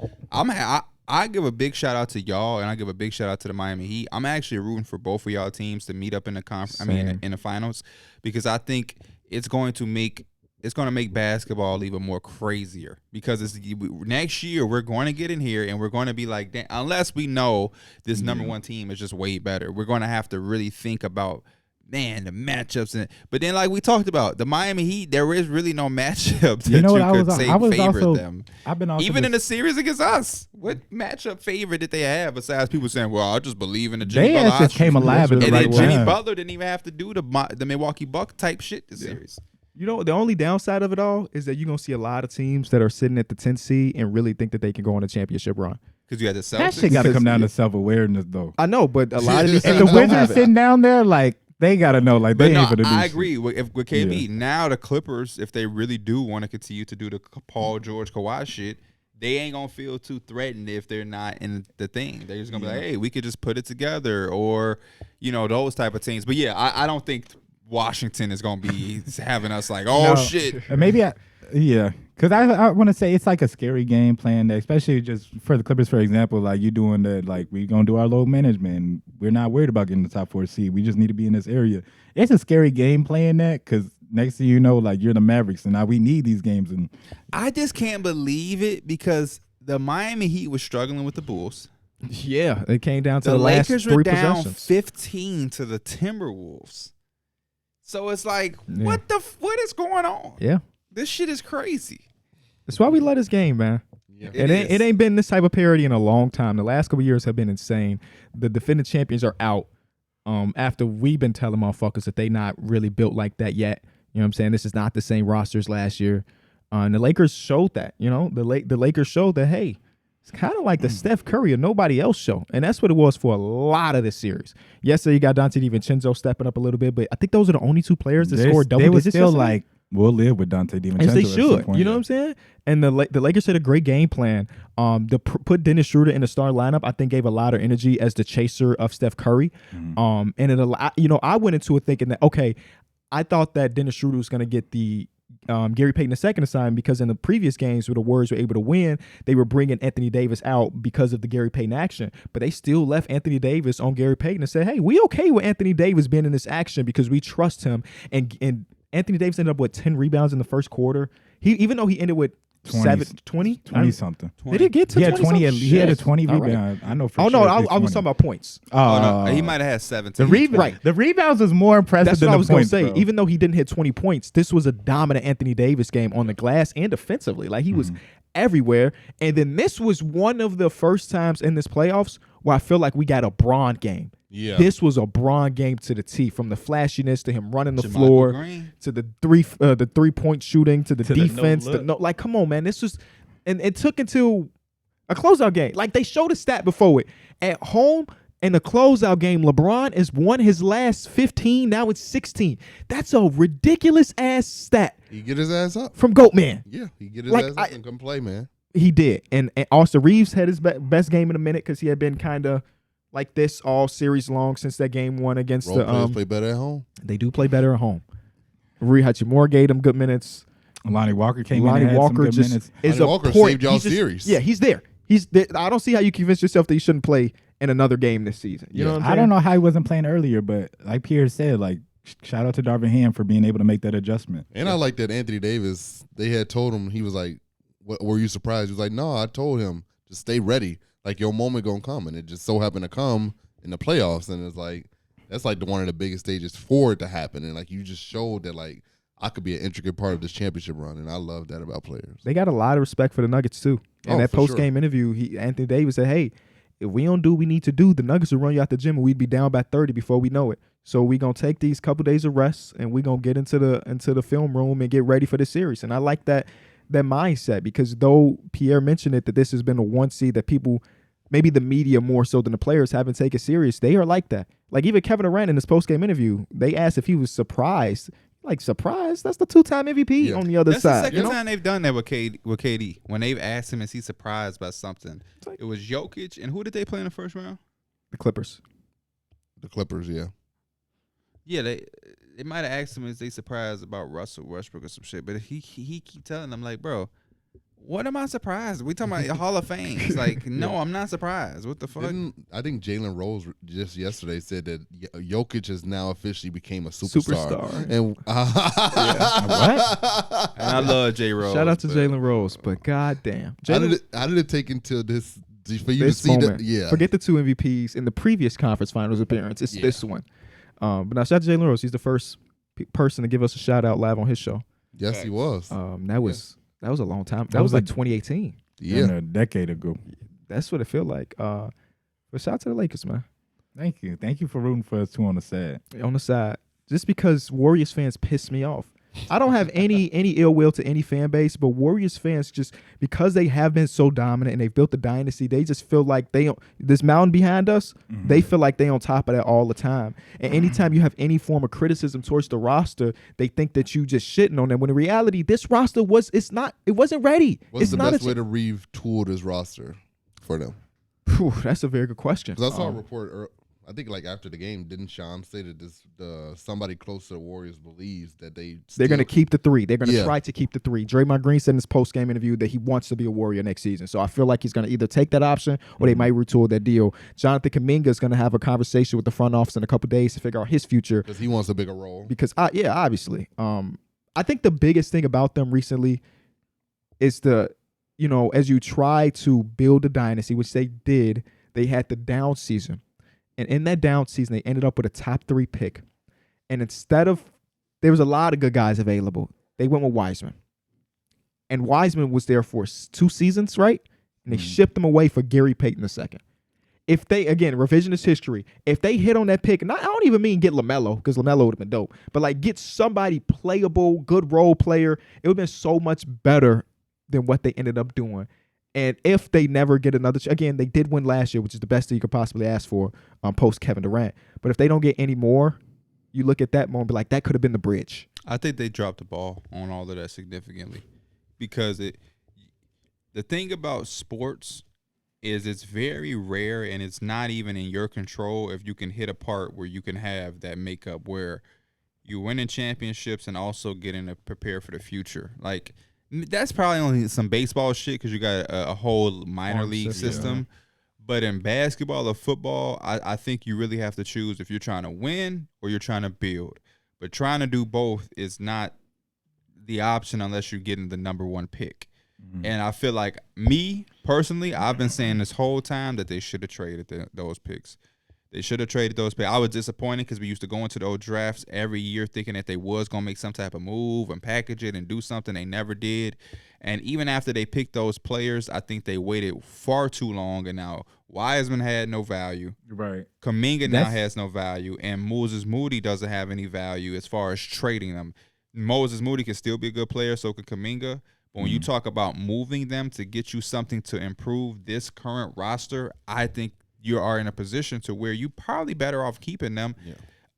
I give a big shout out to y'all, and I give a big shout out to the Miami Heat. I'm actually rooting for both of y'all teams to meet up in the Same. in the finals, because I think it's going to make basketball even more crazier, because next year we're going to get in here and we're going to be like, damn, unless we know this number one team is just way better, we're going to have to really think about, man, the matchups. But then, like we talked about, the Miami Heat, there is really no matchup that You know what? you could say I was favored also them. I've been also Even in the just, series against us, what matchup favorite did they have besides people saying, well, I just believe in the Jimmy they Butler just came option. alive at the And right then Jimmy time. Butler didn't even have to do the Milwaukee Bucks type shit this series. You know, the only downside of it all is that you're going to see a lot of teams that are sitting at the 10th seed and really think that they can go on a championship run. Because you had the Celtics. that shit got to Because- come down to self-awareness though. I know, but a lot of these If teams the don't have Wizards it. sitting down there, like they got to know, like But they no, ain't for the I agree with KB. Yeah. Now the Clippers, if they really do want to continue to do the Paul George Kawhi shit, they ain't gonna feel too threatened if they're not in the thing. They're just gonna be like, hey, we could just put it together, or those type of teams. But yeah, I don't think Washington is gonna be having us like, oh No. shit. And maybe because I want to say it's like a scary game plan, that, especially just for the Clippers, for example. Like you doing that, like we gonna do our load management. We're not worried about getting the top 4 seed. We just need to be in this area. It's a scary game playing that, because next thing you know, like you're the Mavericks, and now we need these games. And I just can't believe it, because the Miami Heat was struggling with the Bulls. Yeah, it came down to The the last Lakers 3 were down possessions. 15 to the Timberwolves. So it's like, Yeah. what is going on? Yeah. This shit is crazy. That's why we love this game, man. Yeah. It ain't been this type of parity in a long time. The last couple years have been insane. The defending champions are out. After we've been telling motherfuckers that they not really built like that yet. You know what I'm saying? This is not the same rosters last year. And the Lakers showed that. You know, the Lakers showed that, hey, it's kind of like the Steph Curry or nobody else show. And that's what it was for a lot of this series. Yesterday, you got Dante DiVincenzo stepping up a little bit, but I think those are the only 2 players that scored double they were digits still yesterday. like, we'll live with Dante DiVincenzo. As they at some should, point. you know what I'm saying? And the Lakers had a great game plan. To put Dennis Schroeder in the starting lineup, I think gave a lot of energy as the chaser of Steph Curry. And it, I went into it thinking that, okay, I thought that Dennis Schroeder was going to get the Gary Payton II assignment, because in the previous games where the Warriors were able to win, they were bringing Anthony Davis out because of the Gary Payton action. But they still left Anthony Davis on Gary Payton and said, hey, we okay with Anthony Davis being in this action because we trust him. And Anthony Davis ended up with 10 rebounds in the first quarter. Even though he ended with 20 something. Did he get to He had 20? He had a Shit. 20 All right. rebound. I know for Oh, sure. no, he I had was 20. talking about points. Oh, no, he might have had 17. The rebounds was more impressive That's than what I the was going to points, say. bro. Even though he didn't hit 20 points, this was a dominant Anthony Davis game on the glass and defensively. Like, he was everywhere. And then this was one of the first times in this playoffs where I feel like we got a Bron game. Yeah. This was a Bron game to the T, from the flashiness to him running the Jamichael floor Green. to the 3-point shooting to the To the no defense. look. Like, come on, man. This was, and it took until a closeout game. Like, they showed a stat before it. At home in the closeout game, LeBron has won his last 15. Now it's 16. That's a ridiculous ass stat He get his ass up. from Goat Man. Yeah, he get his Like, ass up and come play, man. He did. And Austin Reeves had his best game in a minute, because he had been kind of like this all series long since that game 1 against Role the players play better at home. They do play better at home. Rui Hachimura gave them good minutes. Lonnie Walker came in Lonnie and had Walker some good just minutes. is Lonnie a Walker point. saved y'all He's just- series. Yeah, he's there. He's there. I don't see how you convince yourself that he shouldn't play in another game this season. You know what I'm saying? I don't know how he wasn't playing earlier, but like Pierre said, like shout out to Darvin Ham for being able to make that adjustment. And I like that Anthony Davis, they had told him, he was like, were you surprised? He was like, no, I told him to stay ready. Like, your moment gonna come, and it just so happened to come in the playoffs, and it's like that's like one of the biggest stages for it to happen, and like you just showed that like I could be an intricate part of this championship run, and I love that about players. They got a lot of respect for the Nuggets too. In that post game interview, Anthony Davis said, "Hey, if we don't do what we need to do, the Nuggets will run you out the gym, and we'd be down by 30 before we know it. So we gonna take these couple days of rest, and we gonna get into the film room and get ready for the series." And I like that mindset, because though Pierre mentioned it, that this has been a 1 seed that people, maybe the media more so than the players, haven't taken serious. They are like that. Like even Kevin Durant in his post-game interview, they asked if he was surprised. Like, surprised? That's the 2-time MVP on the other side. That's the second time they've done that with KD. When they've asked him, is he surprised by something? It was Jokic, and who did they play in the first round? The Clippers. The Clippers, yeah. Yeah, they might have asked him, is they surprised about Russell Westbrook or some shit, but he keep telling them, like, bro, what am I surprised? We talking about Hall of Fame. It's like, no, I'm not surprised. What the fuck? I think Jalen Rose just yesterday said that Jokic has now officially became a superstar. And What? And I love J. Rose. Shout out to Jalen Rose, but goddamn. how did it take until this for you to see moment? that? Yeah. Forget the 2 MVPs in the previous conference finals appearance. It's this one. But now shout out to Jalen Rose. He's the first person to give us a shout out live on his show. Yes, he was. That was a long time. That was like 2018. Yeah, a decade ago. That's what it felt like. But shout out to the Lakers, man. Thank you for rooting for us too on the side. On the side, just because Warriors fans piss me off. I don't have any ill will to any fan base, but Warriors fans, just because they have been so dominant and they've built the dynasty, they just feel like this mountain behind us, they feel like they on top of that all the time. And anytime you have any form of criticism towards the roster, they think that you just shitting on them. When in reality, this roster it wasn't ready. What's it's the not best way to retool this roster for them? Whew, that's a very good question. Because I saw a report, I think like after the game, didn't Sham say that somebody close to the Warriors believes that they're going to keep the 3. They're going to try to keep the 3. Draymond Green said in his post-game interview that he wants to be a Warrior next season. So I feel like he's going to either take that option or they might retool that deal. Jonathan Kuminga is going to have a conversation with the front office in a couple days to figure out his future. Because he wants a bigger role. Because, obviously. I think the biggest thing about them recently is as you try to build a dynasty, which they did, they had the down season. And in that down season, they ended up with a top 3 pick. And there was a lot of good guys available. They went with Wiseman. And Wiseman was there for 2 seasons, right? And they shipped him away for Gary Payton II. If they, again, revisionist history, if they hit on that pick, and I don't even mean get LaMelo, because LaMelo would have been dope, but like get somebody playable, good role player, it would have been so much better than what they ended up doing. And if they never get another, again, they did win last year, which is the best that you could possibly ask for post Kevin Durant. But if they don't get any more, you look at that moment and be like, that could have been the bridge. I think they dropped the ball on all of that significantly, because the thing about sports is it's very rare, and it's not even in your control if you can hit a part where you can have that makeup where you winning championships and also getting to prepare for the future. Like, that's probably only some baseball shit because you got a whole minor league system. But in basketball or football, I think you really have to choose if you're trying to win or you're trying to build. But trying to do both is not the option unless you're getting the number 1 pick. And I feel like, me personally, I've been saying this whole time that they should have traded those picks. They should have traded those picks. I was disappointed because we used to go into those drafts every year thinking that they was going to make some type of move and package it and do something. They never did. And even after they picked those players, I think they waited far too long. And now Wiseman had no value. Right. Kuminga now has no value. And Moses Moody doesn't have any value as far as trading them. Moses Moody can still be a good player, so can Kuminga. But when you talk about moving them to get you something to improve this current roster, I think you are in a position to where you probably better off keeping them,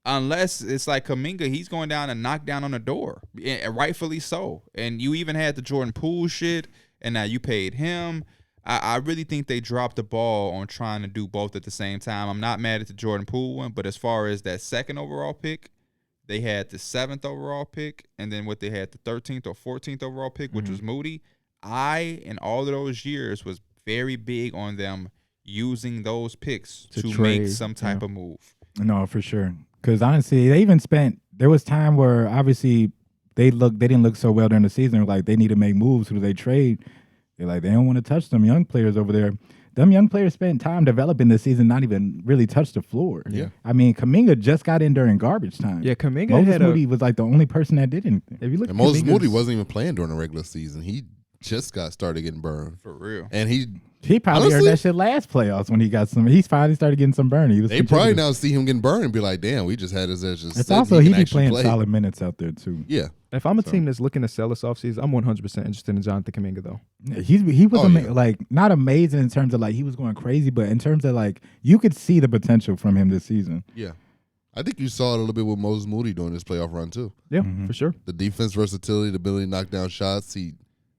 unless it's like Kuminga, he's going down and knock down on the door, and rightfully so. And you even had the Jordan Poole shit, and now you paid him. I really think they dropped the ball on trying to do both at the same time. I'm not mad at the Jordan Poole one, but as far as that 2nd overall pick, they had the 7th overall pick, and then what they had the 13th or 14th overall pick, which was Moody. In all of those years, was very big on them using those picks to make some type of move. No, for sure. Because honestly, they even there was time where obviously they didn't look so well during the season. Like they need to make moves. Who do they trade? They don't want to touch them young players over there. Them young players spent time developing this season, not even really touch the floor. Yeah. I mean, Kuminga just got in during garbage time. Yeah, Kuminga Moses Moody was like the only person that did anything. If you look, And Moses Moody wasn't even playing during the regular season. He just got started getting burned. For real. And He probably honestly, heard that shit last playoffs when he got some. He's finally started getting some burn. they probably now see him getting burned and be like, damn, we just had his edge. It's also he be playing solid minutes out there too. Yeah. If I'm a team that's looking to sell this offseason, I'm 100% interested in Jonathan Kuminga though. Yeah, he was yeah. like not amazing in terms of like he was going crazy, but in terms of like you could see the potential from him this season. Yeah. I think you saw it a little bit with Moses Moody during this playoff run too. Yeah, Mm-hmm. for sure. The defense versatility, the ability to knock down shots.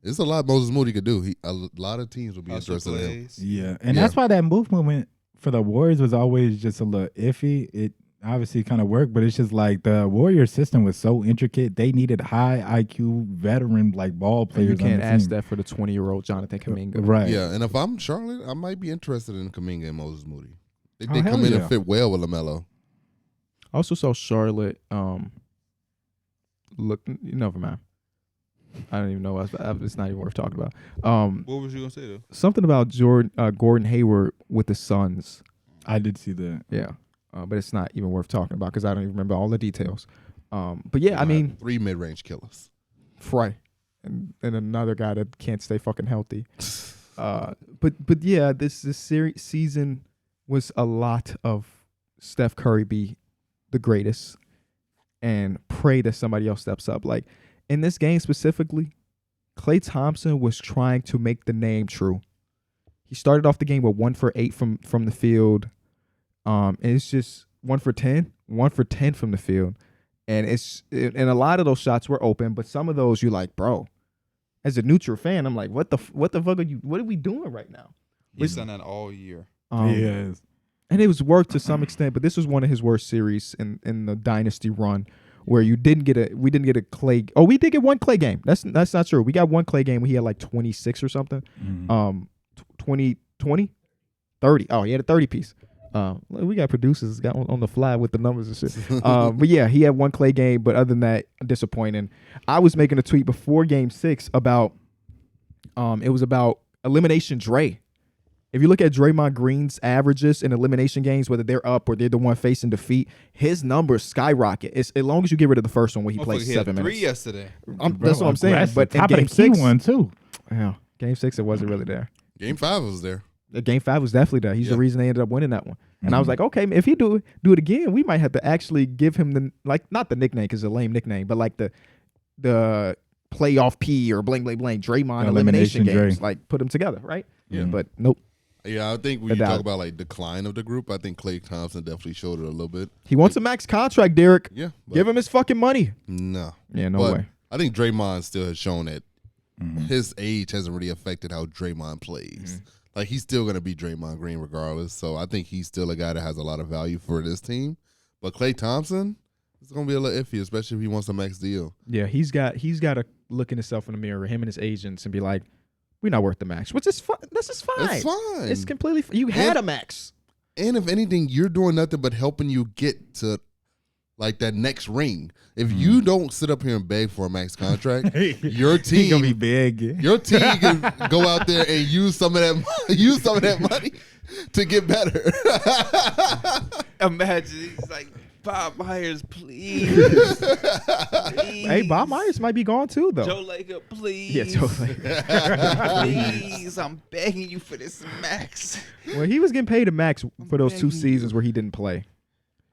It's a lot Moses Moody could do. A lot of teams would be interested in him. Yeah, and Yeah. that's why that movement for the Warriors was always just a little iffy. It obviously kind of worked, but it's just like the Warrior system was so intricate. They needed high IQ veteran like ball players. You can't on the ask team. that for the 20-year-old Jonathan Kuminga. Right? Yeah, and if I'm Charlotte, I might be interested in Kuminga and Moses Moody. They Oh, hell come in yeah. and fit well with LaMelo. I also saw Charlotte. Never mind. I don't even know. It's not even worth talking about. What was you gonna say though? Something about Gordon Hayward with the Suns. I did see that. Yeah, but it's not even worth talking about because I don't even remember all the details. But yeah, I mean, 3 mid-range killers. Frey and another guy that can't stay fucking healthy. But yeah, this season was a lot of Steph Curry be the greatest and pray that somebody else steps up. Like in this game specifically, Klay Thompson was trying to make the name true. He started off the game with 1 for 8 from the field. And it's just 1 for 10 from the field. And and a lot of those shots were open, but some of those you're like, bro, as a neutral fan, I'm like, what the fuck what are we doing right now? He's done that all year. Yes. And it was worked to some extent, but this was one of his worst series in the dynasty run where we didn't get a Klay. Oh, we did get one Klay game. That's not true. We got one Klay game where he had like 26 or something. 20, 30. Oh, he had a 30 piece. We got producers got on the fly with the numbers and shit. But yeah, he had one Klay game, but other than that, disappointing. I was making a tweet before Game 6 about it was about elimination Dre. If you look at Draymond Green's averages in elimination games, whether they're up or they're the one facing defeat, his numbers skyrocket. It's as long as you get rid of the first one where he plays 7 minutes. 3 yesterday. That's what I'm saying. That's But the in top of Game the key 6, one too. yeah, Game 6, it wasn't really there. Game 5 was there. Game 5 was definitely there. He's the Yeah. reason they ended up winning that one. And I was like, okay, if he do it again, we might have to actually give him not the nickname because it's a lame nickname, but like the playoff P or bling bling bling Draymond elimination games, like put them together, right? Yeah. But nope. Yeah, I think when The you talk doubt. about like decline of the group, I think Klay Thompson definitely showed it a little bit. He wants a max contract, Darrick. Yeah. but Give him his fucking money. No. Yeah, no But way. I think Draymond still has shown that his age hasn't really affected how Draymond plays. Like he's still gonna be Draymond Green regardless. So I think he's still a guy that has a lot of value for this team. But Klay Thompson, it's gonna be a little iffy, especially if he wants a max deal. Yeah, he's got to look in himself in the mirror, him and his agents, and be like, we're not worth the max. Which is fine. This is fine. It's fine. It's completely you had a max. And if anything, you're doing nothing but helping you get to like that next ring. If you don't sit up here and beg for a max contract, your He gonna be team, big. your team can go out there and use some of that money to get better. Imagine he's like, Bob Myers, please. Please. Hey, Bob Myers might be gone too, though. Joe Laker, please. Yeah, Joe Laker. Please, I'm begging you for this max. Well, he was getting paid a max for those 2 begging seasons where he didn't play.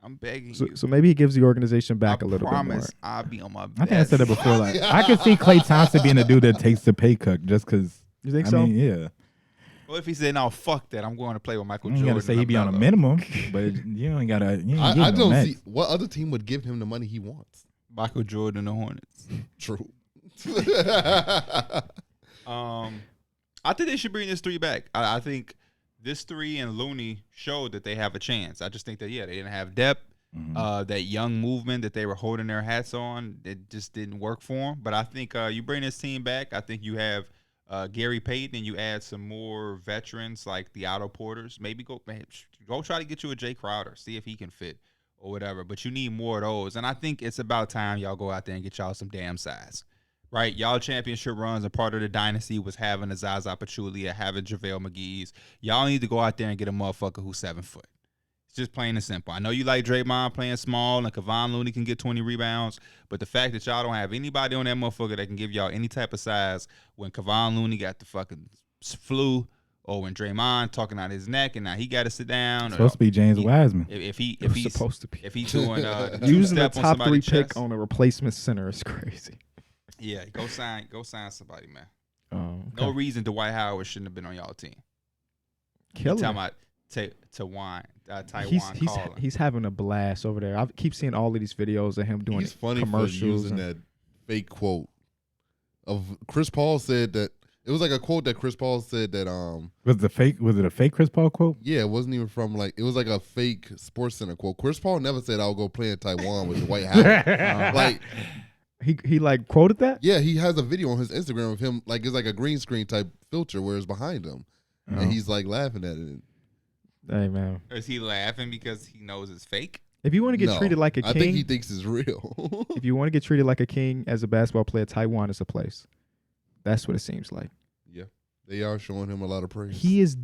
I'm begging So, you. so maybe he gives the organization back I a little bit more. promise I'll be on my best. I think I said it before. Like I could see Klay Thompson being a dude that takes the pay cut just because. You think I so? mean, yeah. What if he said, "No, fuck that. I'm going to play with Michael You Jordan." gotta say he be on a LaMelo." minimum, but you ain't gotta. You ain't I getting no don't max. see what other team would give him the money he wants. Michael Jordan, the Hornets. True. I think they should bring this 3 back. I think this 3 and Looney showed that they have a chance. I just think that they didn't have depth. That young movement that they were holding their hats on, it just didn't work for them. But I think you bring this team back. I think you have Gary Payton and you add some more veterans like the Otto Porters. Maybe go try to get you a Jay Crowder, see if he can fit or whatever. But you need more of those. And I think it's about time y'all go out there and get y'all some damn size. right? Y'all championship runs and part of the dynasty was having a Zaza Pachulia, having JaVale McGee's. Y'all need to go out there and get a motherfucker who's 7 foot. It's just plain and simple. I know you like Draymond playing small and Kevon Looney can get 20 rebounds, but the fact that y'all don't have anybody on that motherfucker that can give y'all any type of size when Kevon Looney got the fucking flu, or when Draymond talking out his neck and now he got to sit down. Supposed to be James Wiseman. If he's supposed to be. If he's doing using the two-step on top 3 somebody's pick chest, on a replacement center is crazy. yeah, go sign somebody, man. Okay. No reason Dwight Howard shouldn't have been on y'all team. Killer. Talking about Taiwan calling. He's having a blast over there. I keep seeing all of these videos of him doing He's funny for commercials using that fake quote of Chris Paul said that it was like a quote that Chris Paul said that Was it a fake Chris Paul quote? yeah, it wasn't even from it was like a fake Sports Center quote. Chris Paul never said I'll go play in Taiwan with Dwight Howard. Like he like quoted that. yeah, he has a video on his Instagram of him like it's like a green screen type filter where it's behind him. And he's like laughing at it. Hey man, Is he laughing because he knows it's fake? if you want to get No, treated like a king, I think he thinks it's real. if you want to get treated like a king as a basketball player, Taiwan is a place. That's what it seems like. Yeah, they are showing him a lot of praise. He is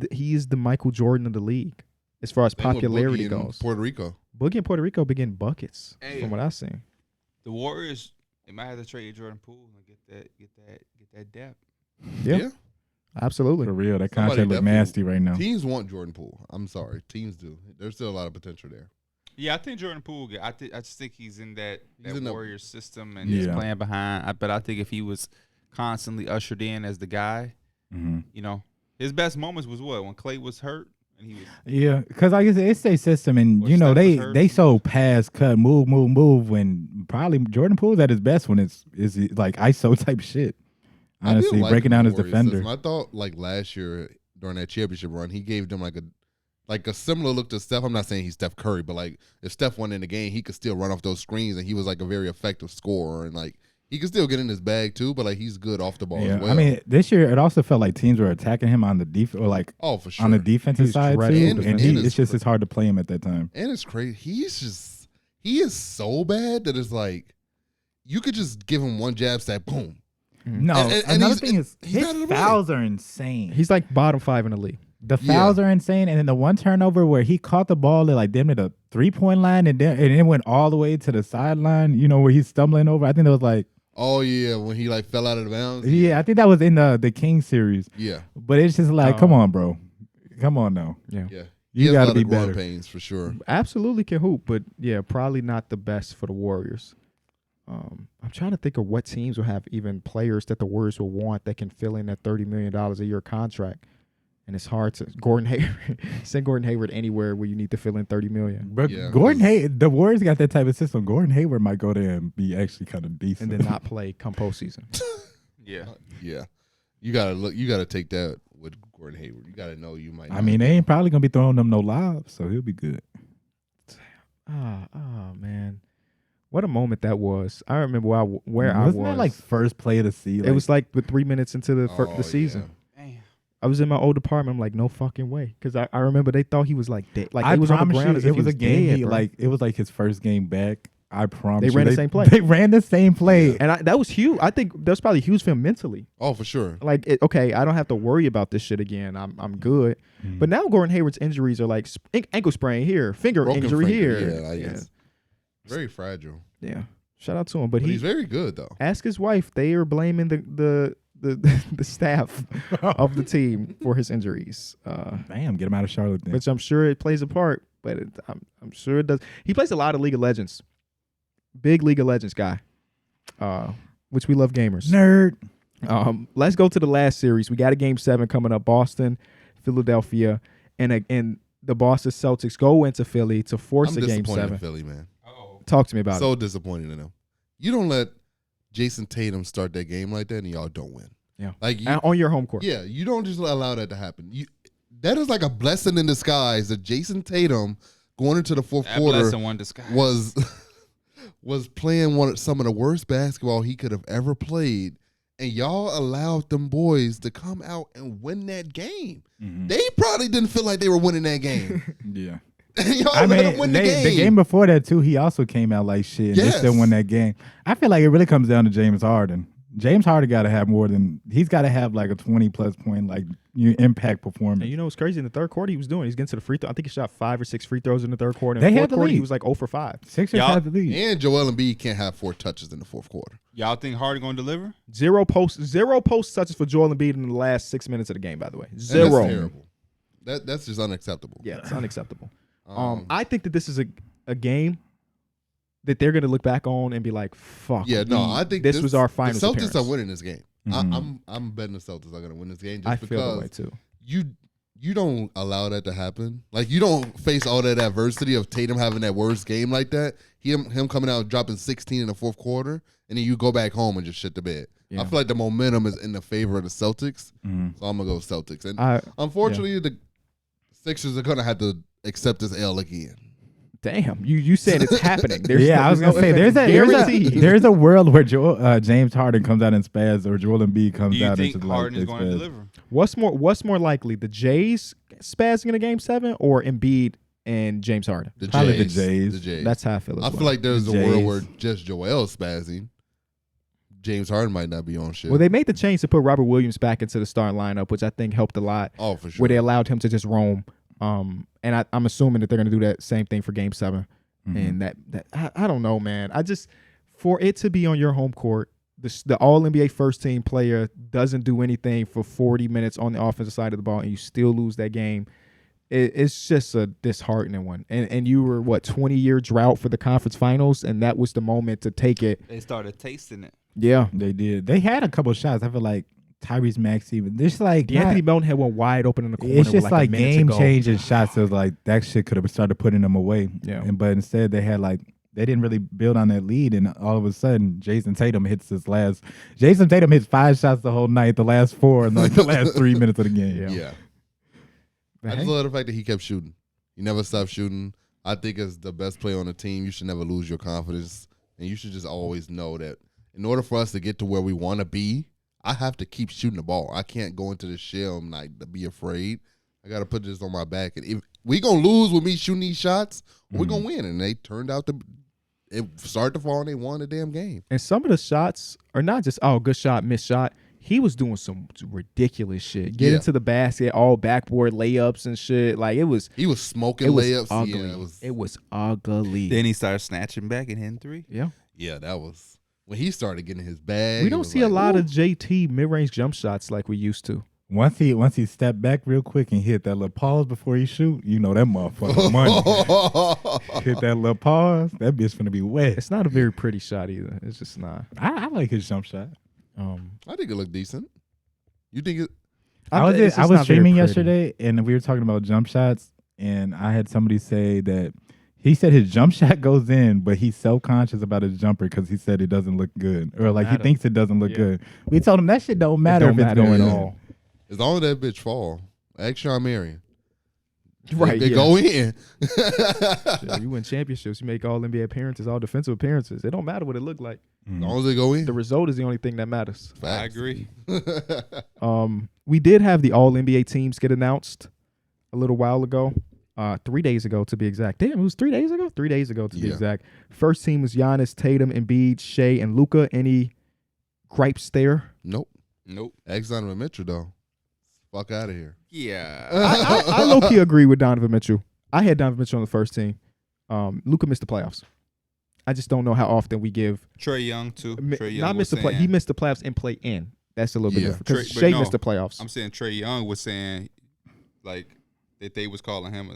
the Michael Jordan of the league as far as Same with popularity Boogie in goes. Puerto Rico. Boogie in Puerto Rico begin buckets Hey. from what I've seen. The Warriors, they might have to trade Jordan Poole and get that depth. Yeah. Absolutely. For real, that Somebody contract look definitely- nasty right now. Teams want Jordan Poole. I'm sorry, teams do. There's still a lot of potential there. Yeah, I think Jordan Poole. I just think he's in that He's in the- Warriors system and he's Yeah. playing behind. But I think if he was constantly ushered in as the guy, you know, his best moments was what when Klay was hurt and he was. Yeah, because like I said, it's their system, and Or you know Steph was hurt. they so pass, cut, move. When probably Jordan Poole's at his best when is like ISO type shit. I didn't Honestly, like breaking him down in his the Warriors defender. system. I thought like last year during that championship run, he gave them like a similar look to Steph. I'm not saying he's Steph Curry, but like if Steph won in the game, he could still run off those screens, and he was like a very effective scorer, and like he could still get in his bag too. But like he's good off the ball Yeah, as well. I mean, this year it also felt like teams were attacking him on the defense, or like oh for sure. on the defensive He's side dreadful too, defensively. and And it's just it's hard to play him at that time. And it's crazy. He is so bad that it's like you could just give him one jab step, boom. No, And another he's- thing is he's his out of the way. fouls are insane. He's like bottom 5 in the league. The fouls are insane, and then the one turnover where he caught the ball at like damn near the 3-point line, and then it went all the way to the sideline. You know where he's stumbling over. I think that was like, Oh yeah, when he like fell out of the bounds. yeah, I think that was in the King series. Yeah. But it's just like, come on, bro, come on now. Yeah. Yeah. You He has a gotta lot be of growing better. pains for sure. Absolutely can hoop, but yeah, probably not the best for the Warriors. I'm trying to think of what teams will have even players that the Warriors will want that can fill in that $30 million a year contract. And it's hard to send Gordon Hayward anywhere where you need to fill in $30 million But Yeah, Gordon Hayward, the Warriors got that type of system. Gordon Hayward might go there and be actually kind of decent. and then not play come postseason. Yeah. Yeah. You gotta take that with Gordon Hayward. You gotta know you might I not. mean, they ain't probably gonna be throwing them no lobs, so he'll be good. Oh man, what a moment that was! I remember where I Wasn't was. that like first play of the season? it was like with 3 minutes into the Oh, the season. Damn. I was in my old apartment. I'm like, no fucking way, because I remember they thought he was like dead. Like I they was on the promise ground you, as if it was he a game. dead, He, bro. like it was like his first game back. I promise. They you. ran the same play. They ran the same play. and that was huge. I think that was probably huge for him mentally. Oh, for sure. Like, okay, I don't have to worry about this shit again. I'm good. But now Gordon Hayward's injuries are like ankle sprain here, finger Broken injury finger, here. Yeah, like it's very fragile. Yeah. Shout out to him. But But he's very good though. ask his wife. They are blaming the staff of the team for his injuries, Damn, get him out of Charlotte. Then. which I'm sure it plays a part. But I'm sure it does. He plays a lot of League of Legends. Big League of Legends guy, which we love gamers. Nerd. Let's go to the last series. We got a Game 7 coming up. Boston, Philadelphia, and the Boston Celtics go into Philly to force I'm a Game disappointed 7. in Philly, man. Oh. Talk to me about it. So disappointed in them. You don't let Jason Tatum start that game like that, and y'all don't win. Yeah. Like you, On your home court. yeah, you don't just allow that to happen. That is like a blessing in disguise that Jason Tatum going into the fourth That quarter blessing one disguise. was playing some of the worst basketball he could have ever played, and y'all allowed them boys to come out and win that game. They probably didn't feel like they were winning that game. Yeah. Y'all I let mean, them win the game. the game before that too, he also came out like shit and they Yes. still won that game. I feel like it really comes down to James Harden. James Harden got to have more than he's got to have like a 20+ point like impact performance. And you know what's crazy? In the third quarter, he was getting to the free throw. I think he shot 5 or 6 free throws in the third quarter. In They the had fourth the quarter, lead. he was like 0 for 5. Sixers had the lead. And Joel Embiid can't have 4 touches in the fourth quarter. Y'all think Harden gonna deliver? Zero post touches for Joel Embiid in the last 6 minutes of the game. By the way, And 0. That's terrible. That's just unacceptable. Yeah, it's unacceptable. I think that this is a game that they're going to look back on and be like, "Fuck." Yeah, no, I think this was our finals. The Celtics appearance. are winning this game. Mhm. I'm betting the Celtics are going to win this game just I because feel the way too. you don't allow that to happen. Like you don't face all that adversity of Tatum having that worst game like that. Him coming out dropping 16 in the fourth quarter, and then you go back home and just shit the bed. Yeah. I feel like the momentum is in the favor of the Celtics, so I'm gonna go Celtics. And unfortunately, the Sixers are gonna have to accept this L again. Damn, you said it's happening. I was gonna say guarantee. there's a world where James Harden comes out in spaz or Joel Embiid comes Do you out think and Harden is like, going to deliver? What's more likely, the Jays spazzing in a game 7 or Embiid and James Harden? Probably the Jays. Jays. The Jays. That's how I feel. I feel like there's a The world Jays. where just Joel spazzing. James Harden might not be on shit. Well, they made the change to put Robert Williams back into the starting lineup, which I think helped a lot. Oh, for sure. Where they allowed him to just roam. And I'm assuming that they're going to do that same thing for Game 7. And that I don't know, man. I just, for it to be on your home court, the All NBA first team player doesn't do anything for 40 minutes on the offensive side of the ball, and you still lose that game. It's just a disheartening one. And you were 20-year drought for the conference finals, and that was the moment to take it. They started tasting it. Yeah, They did. They had a couple shots. I feel like Tyrese Maxey, but this like Anthony Melton had one wide open in the corner. it's just with like a minute to game go. changing shots. It was like that shit could have started putting them away. Yeah. But instead they had like they didn't really build on that lead, and all of a sudden Jason Tatum hits 5 shots the whole night, the last 4 in like the last 3 minutes of the game. Yeah. But I hey, just love the fact that he kept shooting. He never stopped shooting. I think as the best player on the team, you should never lose your confidence, and you should just always know that in order for us to get to where we want to be, I have to keep shooting the ball. I can't go into the shell and like to be afraid. I got to put this on my back. And if we going to lose with me shooting these shots, we're going to win. And they turned out it started to fall and they won the damn game. and some of the shots are not just good shot, missed shot. He was doing some ridiculous shit. Getting Yeah. to the basket, all backboard layups and shit. Like He was smoking it was layups. ugly. Yeah, it was ugly. Then he started snatching back and hitting 3. yeah, that was when he started getting his bag. We it don't was see a like, lot ooh. of JT mid-range jump shots like we used to. Once he stepped back real quick and hit that little pause before he shoot, you know that motherfucker money. Hit that little pause, that bitch finna be wet. It's not a very pretty shot either. It's just not. I like his jump shot. I think it looked decent. You think it? I was streaming yesterday and we were talking about jump shots, and I had somebody say that he said his jump shot goes in, but he's self-conscious about his jumper because he said it doesn't look good, or like he thinks it doesn't look good. We told him that shit don't matter if it's going at on. As long as that bitch fall, ask Sean Marion. Right, They yeah. go in. Yeah, you win championships. You make all NBA appearances, all defensive appearances. It don't matter what it looked like. As long as they go in. The result is the only thing that matters. I Facts. agree. We did have the All NBA teams get announced a little while ago. 3 days ago to be exact. Damn, it was 3 days ago? 3 days ago to be Yeah. exact. First team was Giannis, Tatum, Embiid, Shea, and Luka. Any gripes there? Nope. Nope. Ask Donovan Mitchell though. Fuck out of here. Yeah. I low-key agree with Donovan Mitchell. I had Donovan Mitchell on the first team. Luka missed the playoffs. I just don't know how often we give. Trey Young too. Trey Young Not missed the was play. saying- He missed the playoffs and play in. That's a little bit Yeah. different. Because Trey- but Shea no, missed the playoffs. I'm saying Trey Young was saying like that they was calling him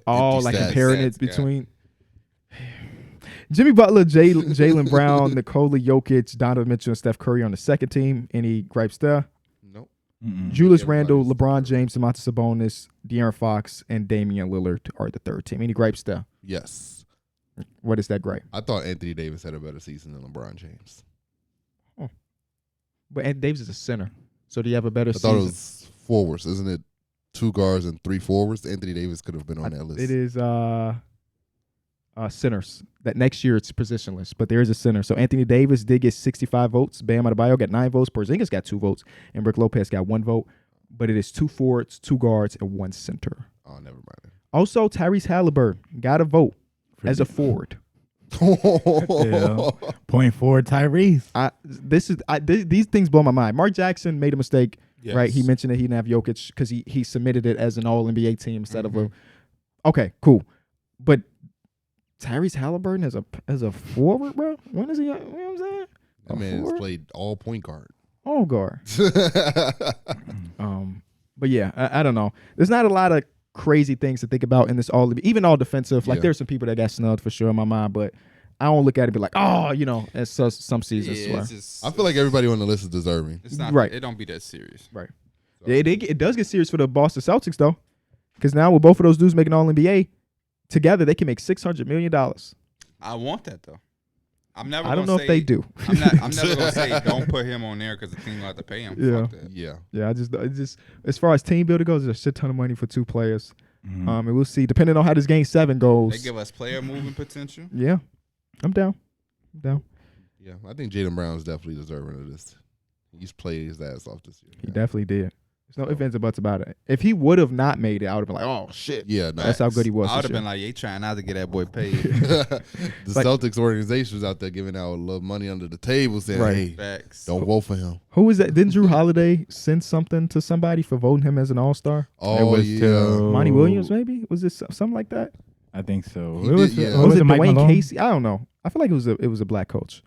All empty like stats. comparing Stats, it between Jimmy Butler, Jalen Brown, Nikola Jokic, Donovan Mitchell, and Steph Curry on the second team. Any gripes there? Nope. Julius Everybody's- Randle, LeBron James, Domantas Sabonis, De'Aaron Fox, and Damian Lillard are the third team. Any gripes there? Yes. What is that gripe? I thought Anthony Davis had a better season than LeBron James. But Anthony Davis is a center, so do you have a better I season? thought it was forwards. Isn't it 2 guards and 3 forwards? Anthony Davis could have been on that list. It is centers. That next year it's positionless, but there is a center. So Anthony Davis did get 65 votes. Bam Adebayo got 9 votes. Porzingis got 2 votes, and Brook Lopez got 1 vote. But it is 2 forwards, 2 guards, and 1 center. Oh, never mind. Also, Tyrese Halliburton got a vote as a forward. Point forward, Tyrese. These things blow my mind. Mark Jackson made a mistake, Yes. right? He mentioned that he didn't have Jokic because he submitted it as an All NBA team instead of a. Okay, cool, but Tyrese Halliburton as a forward, bro. When is he? You know what I'm saying? That man has played all point guard. All guard. But yeah, I don't know. There's not a lot of crazy things to think about in this even all defensive. Like there's some people that got snubbed for sure in my mind, but I don't look at it and be like, oh, you know, as some seasons. Yeah, I feel like everybody on the list is deserving. It's not right. It don't be that serious. Right. So. Yeah, it does get serious for the Boston Celtics though, because now with both of those dudes making All NBA together, they can make $600 million. I want that though. I'm never. I don't know if they do. I'm never gonna say don't put him on there because the team will have to pay him. Yeah. Fuck that. Yeah. I just as far as team building goes, there's a shit ton of money for two players. And we'll see depending on how this game 7 goes. They give us player moving potential. Yeah, I'm down. Yeah, I think Jaylen Brown's definitely deserving of this. He's played his ass off this year. He definitely did. There's no ifs, ands, or buts about it. If he would have not made it, I would have been like, oh shit. Yeah, that's how good he was. I would have been like, they trying not to get that boy paid. The Celtics organization was out there giving out a little money under the table, saying, "Hey, Facts. don't vote for him." Who was that? Didn't Drew Holiday send something to somebody for voting him as an All-Star? Oh yeah, Monty Williams, maybe? Was this something like that? I think so. He It was, did, yeah. Or was it Mike Dwayne Malone? Casey? I don't know. I feel like it was a black coach.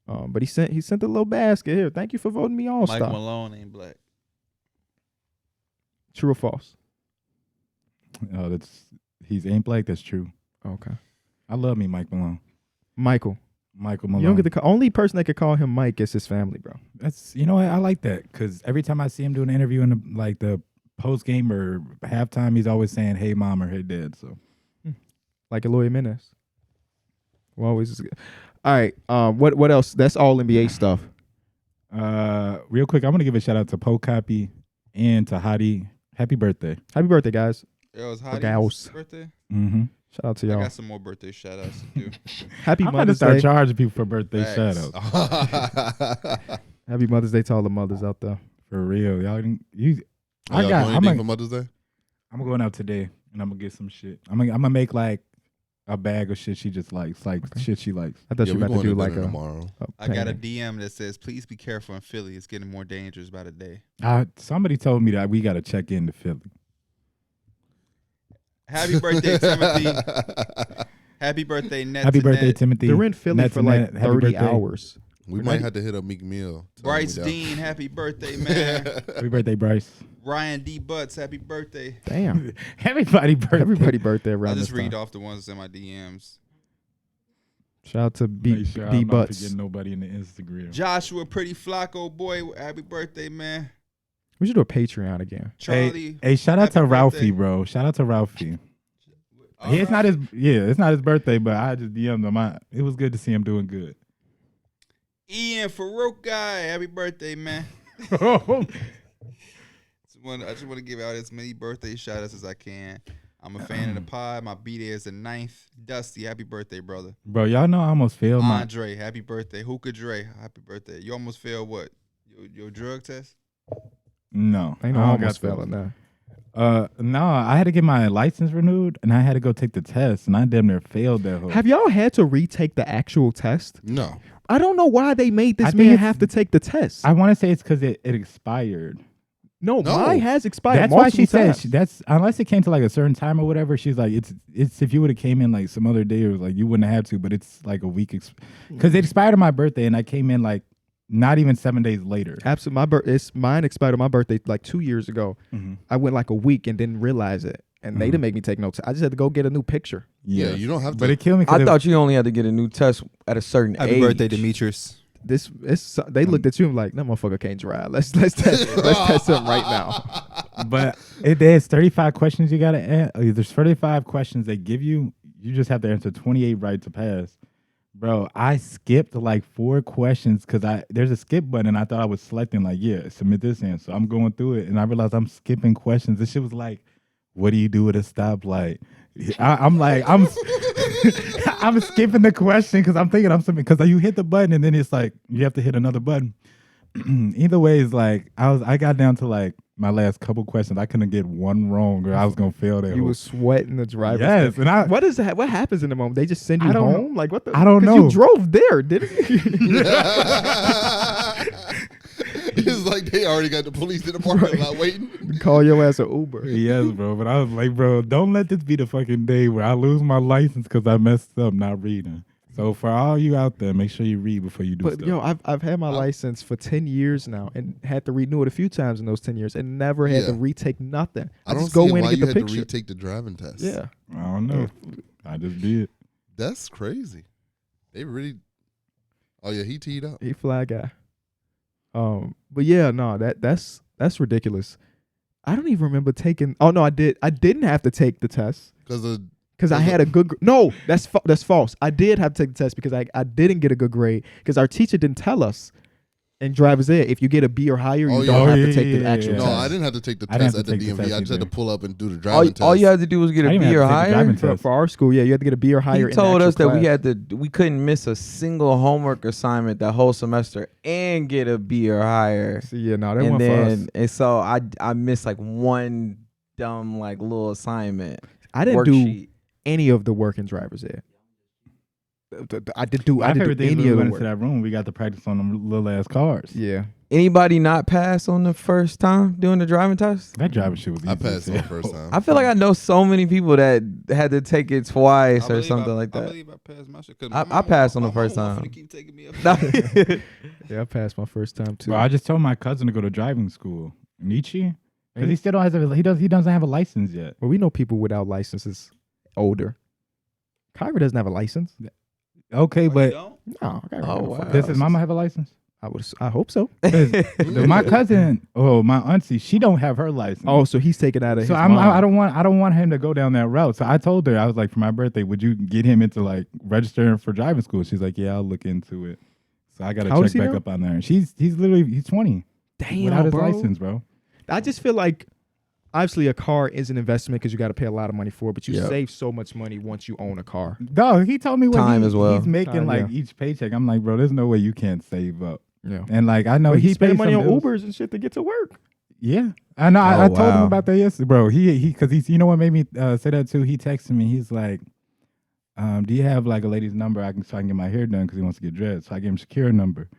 But he sent a little basket here. Thank you for voting me Mike All-Star. Malone ain't black. True or false? Oh, he's ain't black. That's true. Okay. I love me, Mike Malone. Michael Malone. You don't get the only person that could call him Mike is his family, bro. That's what, I like that because every time I see him do an interview in the post game or halftime, he's always saying "Hey mom" or "Hey dad." So, Like Eloy Jimenez. Well, always is good. All right. What else? That's all NBA stuff. real quick, I'm gonna give a shout out to Poe Copy and to Hadi. Happy birthday! Happy birthday, guys. It was Gals. Hadi's birthday. Mm-hmm. Shout out to I y'all. got some more birthday shout outs to do. Happy I'm about to Mother's start Day. charging people for birthday Facts. shout outs. Happy Mother's Day to all the mothers out there. For real, y'all. Y'all doing anything for Mother's Day? I'm going out today and I'm gonna get some shit. I'm gonna make like a bag of shit she just likes, like shit she likes. I thought you were about to do like tomorrow. I got a DM that says, "Please be careful in Philly. It's getting more dangerous by the day." Somebody told me that we got to check into Philly. Happy birthday, Timothy. Happy birthday, Nets. Happy and birthday, Net. Timothy. They're in Philly Nets for and like Net. Happy 30 birthday. hours. We might have to hit up Meek Mill. Bryce Dean, happy birthday, man. Happy birthday, Bryce. Ryan D. Butts, happy birthday. Damn. Everybody birthday. Everybody birthday around I'll just this read time. off the ones in my DMs. Shout out to Make sure B I'm not Butts. forgetting nobody in the Instagram. Joshua, pretty Flacco boy, happy birthday, man. We should do a Patreon again. Charlie. Hey, shout out to happy Ralphie, birthday. bro. Shout out to Ralphie. All It's right. not his birthday, but I just DM'd him. It was good to see him doing good. Ian Farouk guy, happy birthday, man. Bro, I just want to give out as many birthday shout outs as I can. I'm a fan of the pod. My B-Day is the 9th. Dusty, happy birthday, brother. y'all know I almost failed my. Andre, happy birthday. Hookah Dre, happy birthday. You almost failed what? Your drug test? No, Ain't no I don't almost got those. failing now. No, I had to get my license renewed, and I had to go take the test, and I damn near failed that whole. Have y'all had to retake the actual test? No. I don't know why they made I this think man it's- have to take the test. I want to say it's because it expired. No, No. mine has expired. That's why she multiple said times. that's unless it came to like a certain time or whatever. She's like, it's if you would have came in like some other day or like you wouldn't have had to, but it's like a week because it expired on my birthday and I came in like not even 7 days later. Absolutely. Mine expired on my birthday like 2 years ago. Mhm. I went like a week and didn't realize it. And they didn't make me take notes. I just had to go get a new picture. Yeah, you don't have to. But it killed me. I thought you only had to get a new test at a certain Happy age. birthday, Demetrius. They looked at you and like, that motherfucker can't drive. Let's test him right now. But there's 35 questions you gotta answer. There's 35 questions they give you. You just have to answer 28 right to pass. Bro, I skipped like 4 questions because there's a skip button. I thought I was selecting like, yeah, submit this answer. I'm going through it and I realized I'm skipping questions. This shit was like, what do you do at a stoplight? I'm I'm skipping the question because I'm thinking I'm something because you hit the button and then it's like you have to hit another button. Either way, it's like I got down to like my last couple questions, I couldn't get one wrong, or I was gonna fail that. You was sweating the driver's yes, seat. and I What is that? What happens in the moment? They just send you I don't know. home? Like what the? I don't 'cause know. You drove there, didn't you? It's like they already got the police in the parking lot waiting. Call your ass an Uber. yes, bro. But I was like, bro, don't let this be the fucking day where I lose my license because I messed up not reading. So for all you out there, make sure you read before you do But stuff. yo, I've had my license for 10 years now and had to renew it a few times in those 10 years and never had to retake nothing. I don't just go see in why and you get the had to picture. retake the driving test. Yeah. I don't know. I just did. That's crazy. They really. Oh yeah, he teed up. He fly guy. But yeah, no, that's ridiculous. I don't even remember taking. Oh no, I did. I didn't have to take the test because I had a good. No, that's false. I did have to take the test because I didn't get a good grade because our teacher didn't tell us in driver's ed if you get a B or higher, you don't have to take the actual No, test. I didn't have to take the I didn't test have at to the take the DMV. test I just had to either. pull up and do the driving test. All you had to do was get I a didn't B have or to take the higher. driving for, test. for our school. Yeah, you had to get a B or higher. He in the told us actual that class. we couldn't miss a single homework assignment that whole semester and get a B or higher. So yeah, no, that And wasn't for us. then and so I missed like one dumb like little assignment. I didn't do worksheet. any of the work in driver's ed. I did do. My I did favorite do thing any we of the went into work. that room, we got to practice on them little ass cars. Yeah. Anybody not pass on the first time doing the driving test? That driving shit was easy. I passed as on the hell. first time. I feel like I know so many people that had to take it twice or something like I that. believe I passed my shit. 'Cause I my mama- passed on my the first mama time. finna keep taking me up. Yeah, I passed my first time too. Bro, I just told my cousin to go to driving school, Nietzsche, because he still don't have he doesn't have a license yet. Well, we know people without licenses older. Kyra doesn't have a license. Okay, but No, Kyra Oh, don't wow. fucking does have his a mama license. have a license? I hope so. 'Cause my cousin, my auntie, she don't have her license. Oh, so he's taken out of so his I mom. don't want him to go down that route. So I told her, I was like, for my birthday, would you get him into like registering for driving school? She's like, yeah, I'll look into it. So I got to How old is check he back now? up on there. He's 20 Damn, without his bro. license, bro. I just feel like obviously a car is an investment because you got to pay a lot of money for it, but you Yep. save so much money once you own a car. Dog, he told me what Time as well. he's making Time, like yeah. each paycheck. I'm like, bro, there's no way you can't save up. Yeah. And like I know But he he spending pays money some on bills. Ubers and shit to get to work. Yeah, I know. Oh, I told him wow. about that yesterday, bro. He because he's, you know what made me say that too. He texted me. He's like, "Do you have like a lady's number? So I can get my hair done because he wants to get dressed." So I gave him Shakira number.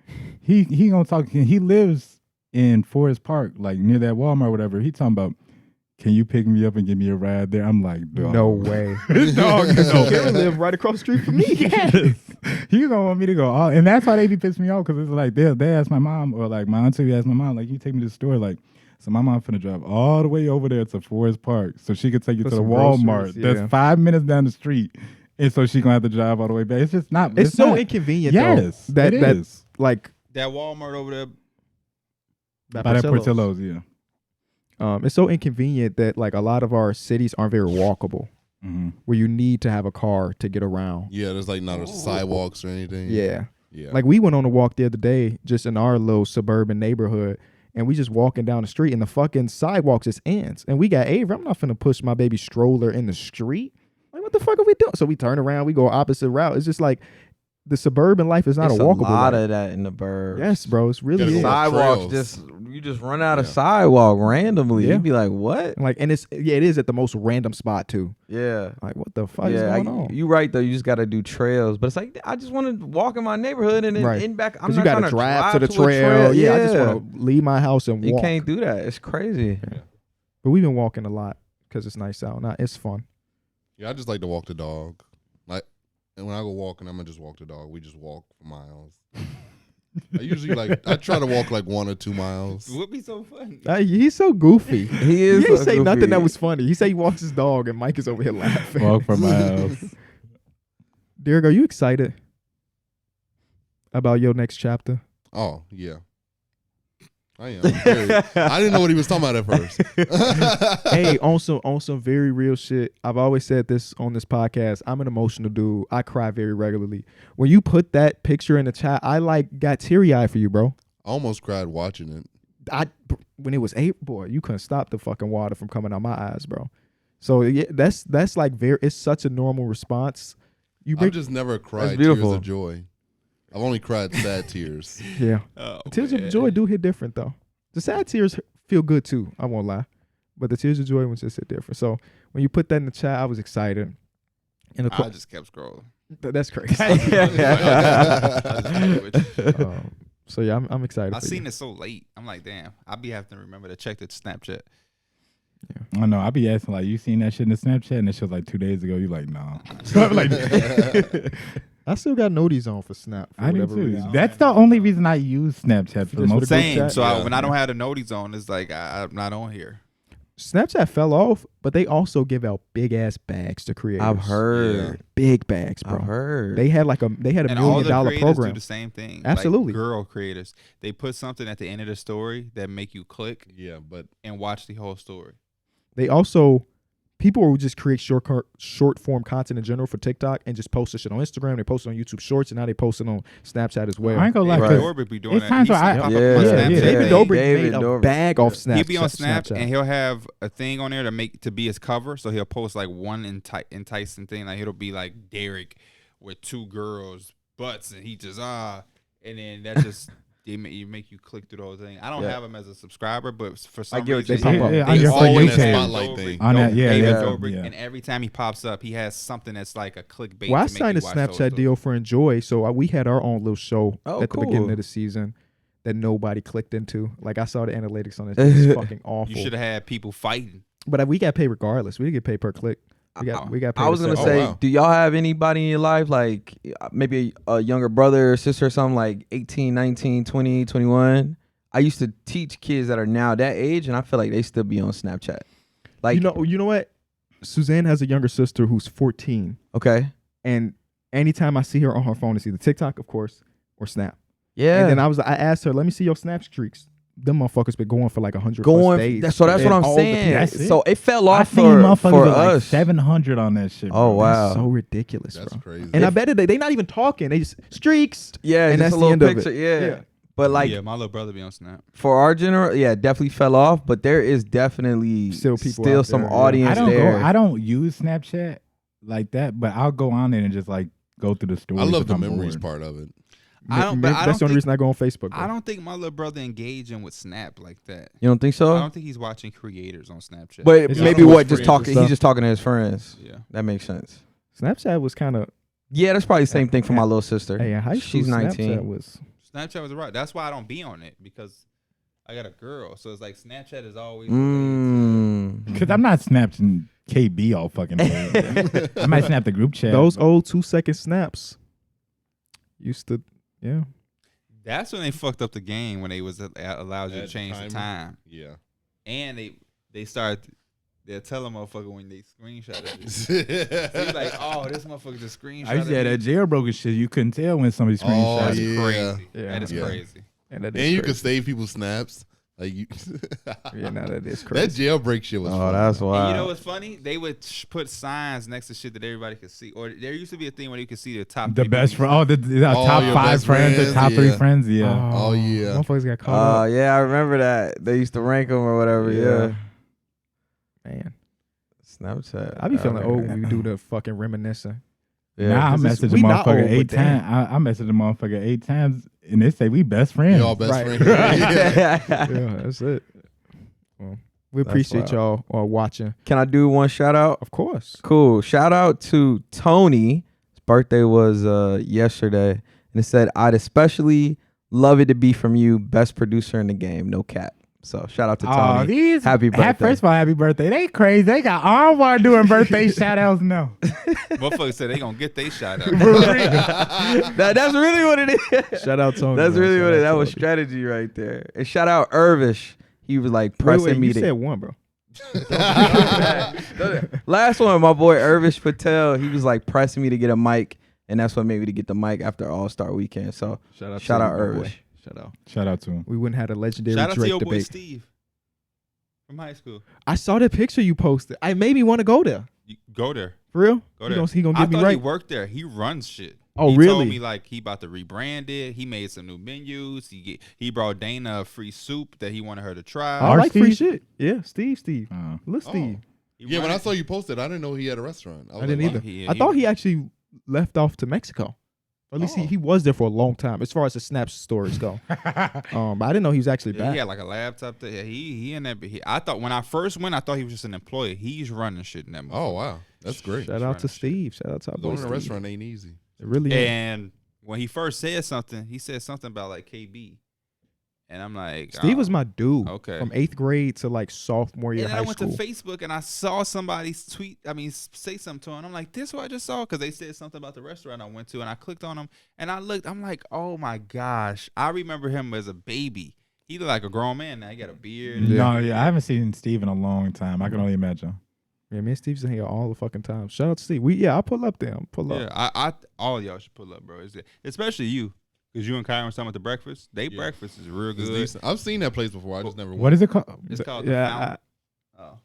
He gonna talk. He lives in Forest Park, like near that Walmart, or whatever. He talking about, can you pick me up and give me a ride there? I'm like, dog. No way. Dog, Shakira live right across the street from me. Yes. He gonna want me to go, and that's why they be pissing me off because it's like they ask my mom or like my auntie asked my mom, like, you take me to the store, like, so my mom finna drive all the way over there to Forest Park so she could take you For to the some Walmart groceries, yeah. that's 5 minutes down the street, and so she gonna have to drive all the way back. It's just not. It's so not, inconvenient. Yes, though, that it that is. like That Walmart over there. that By that Portillo's. Portillo's, yeah. It's so inconvenient that like a lot of our cities aren't very walkable, Mm-hmm. where you need to have a car to get around. Yeah, there's like not a sidewalks or anything. Yeah. Yeah. Like we went on a walk the other day just in our little suburban neighborhood and we just walking down the street and the fucking sidewalks is ants. And we got Avery, I'm not finna push my baby stroller in the street. Like what the fuck are we doing? So we turn around, we go opposite route. It's just like the suburban life is not It's a walkable a lot life. of that in the burbs. Yes, bro. It's really Gotta is. go walk Sidewalks trails. you just run out of Yeah. sidewalk randomly. Yeah. You'd be like, what? Like and it is at the most random spot too. Yeah. Like what the fuck is going on? You right though. You just gotta do trails, but it's like I just want to walk in my neighborhood and then Right. in back. I'm Because not you gotta trying drive to the a trail. Yeah, I just want to leave my house and You walk. can't do that. It's crazy. But we've been walking a lot because it's nice out. Nah, it's fun. Yeah, I just like to walk the dog. Like, and when I go walking, I'm gonna just walk the dog. We just walk for miles. I usually I try to walk like 1 or 2 miles. What be so funny? He's so goofy. He is. He ain't so say nothing goofy. that was funny. He said he walks his dog, and Mike is over here laughing. Walk for miles. Darrick, are you excited about your next chapter? Oh yeah, I am. I didn't know what he was talking about at first. Hey, on some very real shit. I've always said this on this podcast. I'm an emotional dude. I cry very regularly. When you put that picture in the chat, I like got teary eyed for you, bro. I almost cried watching it. When it was boy, you couldn't stop the fucking water from coming out my eyes, bro. So yeah, that's like it's such a normal response. I've just never cried tears beautiful. of joy. I've only cried sad tears. Yeah. Oh, Tears of man. joy do hit different though. The sad tears feel good too. I won't lie, but the tears of joy was just a different. So when you put that in the chat, I was excited. And of I course, just kept scrolling. that's crazy. So yeah, I'm excited. I for seen you. it so late. I'm like, damn. I'll be having to remember to check the Snapchat. I know. I be asking like, you seen that shit in the Snapchat, and it was like 2 days ago. You like, no. I'm like, I still got noties on for Snap. For I do whatever too. reason. That's the only reason I use Snapchat for the Just most for the part. Same. chat? So Yeah. when I don't have the noties on, it's like I'm not on here. Snapchat fell off, but they also give out big ass bags to creators. I've heard. big bags, bro. I've heard. They had a And $1 all million the creators program. do the same thing. Absolutely. Like girl creators. They put something at the end of the story that make you click Yeah, but and watch the whole story. They also people will just create short form content in general for TikTok and just post this shit on Instagram. They post it on YouTube Shorts, and now they post it on Snapchat as well. I ain't gonna lie. David 'cause Dobrik be doing it's that. times He where I- pop up Yeah, on my yeah, Snapchat yeah. David page. Dobrik David made a Dobrik. bag off Snapchat. He'll be on Snap Snapchat. and he'll have a thing on there to be his cover. So he'll post like one enticing thing. Like it'll be like Darrick with 2 girls' butts, and he just and then that just you make you click through the whole thing. I don't Yeah. have him as a subscriber, but for some get what reason you're saying. Yeah, Yeah, on your For You always page. have Spotlight Dobrik, thing. On that, yeah, David yeah, Dobrik, yeah. and every time he pops up, he has something that's like a clickbait. Well, I to make signed a you watch the whole Snapchat story. deal for Enjoy, so we had our own little show Oh, at the beginning cool. of the season that nobody clicked into. Like I saw the analytics on it; it's fucking awful. You should have had people fighting. But we got paid regardless. We didn't get paid per click. We got paid. I was a gonna separate- say, wow. do y'all have anybody in your life, like maybe a younger brother or sister or something, like 18, 19, 20, 21? I used to teach kids that are now that age, and I feel like they still be on Snapchat. Like, you know what? Suzanne has a younger sister who's 14, okay, and anytime I see her on her phone, it's either TikTok, of course, or Snap. yeah, And then I asked her, "Let me see your Snap streaks." Them motherfuckers been going for like 100 going. days. That's what And I'm all the saying. That's it. So it fell I off seen for motherfuckers with like us. 700 on that shit. Oh, bro. wow. That's so ridiculous, that's bro. crazy. And I bet they not even talking. They just streaks. Yeah, And just that's a the little end of it. picture. Yeah. Yeah. But like Yeah, my little brother be on Snap. for our yeah, definitely fell off. But there is definitely Still people out some there, yeah. audience there. I don't use Snapchat like that, but I'll go on it and just like go through the stories. I love if the I'm memories bored. part of it. I don't- but I That's don't the only think- reason I go on Facebook. I don't think my little brother engaging with Snap like that. You don't think so? I don't think he's watching creators on Snapchat. But It's maybe just what friends just and talking. stuff. He's just talking to his friends. yeah, That makes sense. Snapchat was kind of. Yeah, that's probably the same thing for my little sister. Hey, in high school, She's 19. Snapchat was. Snapchat was right. That's why I don't be on it because I got a girl. So it's like Snapchat is always. Because I'm not snapping KB all fucking day. I might snap the group chat. Those old 2-second snaps used to, yeah. That's when they fucked up the game when they was allowed you to That change the timer? time, Yeah. and they started. They'll tell a motherfucker when they screenshot it. So you like, oh, this motherfucker just screenshot. I used to have that jailbroken shit. You couldn't tell when somebody Oh, screenshot. That's yeah. crazy. Yeah. That is Yeah. crazy. And, that And is you could crazy. save people's snaps. Like you. Yeah, now that is That crazy. jailbreak shit was. Oh, fun. that's And wild. you know what's funny? They would put signs next to shit that everybody could see. Or there used to be a thing where you could see the top. The three best people. friend. Oh, the Oh, top your 5 best friends, the friends, top 3 yeah. friends. Yeah. Oh, yeah. Motherfuckers got caught up. Yeah, I remember that. They used to rank them or whatever. Yeah. Man, Snapchat. I be feeling Okay. old when we do the fucking reminiscing. Yeah. Nah, I 'cause it's- messaged a we not motherfucker old, 8 but damn. times. I messaged a motherfucker 8 times, and they say we best friends. Y'all best Right. friends. Yeah. Yeah, that's it. Well, we appreciate y'all watching. Can I do one shout out? Of course. Cool. Shout out to Tony. His birthday was yesterday. And it said, I'd especially love it to be from you, best producer in the game. No cap. So shout out to Oh, Tony. these Happy birthday. First of all, happy birthday. They crazy. They got Armbar doing birthday shout outs now. Motherfuckers said they gonna get they shot out. That's really what it is. Shout out Tony. That's man. really Shout what out it is. That was Tony. strategy right there. And shout out Irvish. He was like Wait, pressing me you to said one, bro. Last one, my boy Irvish Patel, he was like pressing me to get a mic, and that's what made me to get the mic after All-Star Weekend. So Shout out, Shout to out you, my boy. Irvish. Shout out. Shout out to him. We wouldn't have a legendary Shout out to Drake your boy debate. Steve from high school. I saw the picture you posted. I made me want to go there. You go there. For real? Go He there. gonna I get me thought he right. worked there. He runs shit. Oh, he really? told me like he about to rebrand it. He made some new menus. He brought Dana a free soup that he wanted her to try. I like free Steve? shit. Yeah, Steve. Uh, Look, Steve. He Yeah, when run I it. saw you posted, I didn't know he had a restaurant. I was didn't like, either. wow. He- I thought he actually left off to Mexico. Or at least he was there for a long time, as far as the Snap stories go. But I didn't know he was actually back. He had like a laptop there. Yeah, he in that. I thought when I first went, I thought he was just an employee. He's running shit in that movie. Oh wow, that's great. Shout out to Steve. Shout out to our boy Going to a Steve. restaurant ain't easy. It really is. And when he first said something, he said something about like KB. And I'm like, Steve was my dude. Okay. From 8th grade to like sophomore year And high then I went school. to Facebook and I saw somebody say something to him. I'm like, this is what I just saw, because they said something about the restaurant I went to, and I clicked on him and I looked. I'm like, oh my gosh, I remember him as a baby. He looked like a grown man now. He got a beard. No, yeah, I haven't seen Steve in a long time. I can only imagine. Yeah, me and Steve's in here all the fucking time. Shout out to Steve. I'll pull up there. Pull up. Yeah, I all of y'all should pull up, bro. Especially you, because you and Kyron was talking about the breakfast. Breakfast is real It's good. decent. I've seen that place before. I just never. What is it called? It's called Yeah, the Fountain.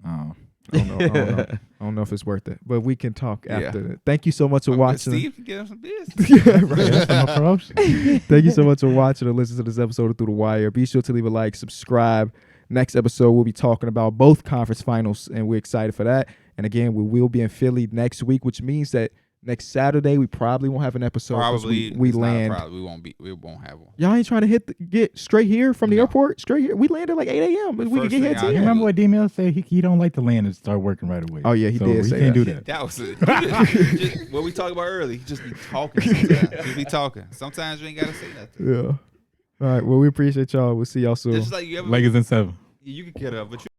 Oh. I don't know. I don't know if it's worth it, but we can talk Yeah. after that. Thank you so much for watching. Steve can get him some business. Yeah, right. That's from a promotion. Thank you so much for watching and listening to this episode of Through the Wire. Be sure to leave a like, subscribe. Next episode, we'll be talking about both conference finals, and we're excited for that. And again, we will be in Philly next week, which means that next Saturday we probably won't have an episode. Probably we it's not a land. problem. We won't have one. Y'all ain't trying to get straight here from the No. airport. Straight here. We landed like 8 a.m. We can First get here thing at I 10. You had- remember what D-Mill said? He don't like to land and start working right away. Oh, yeah, he did say can't that. do that. That was it. Just what we talked about earlier. You just be talking sometimes. Just be talking. Sometimes you ain't got to say nothing. Yeah. All right. Well, we appreciate y'all. We'll see y'all soon. It's just like you ever, Lakers in 7. you can get up, but you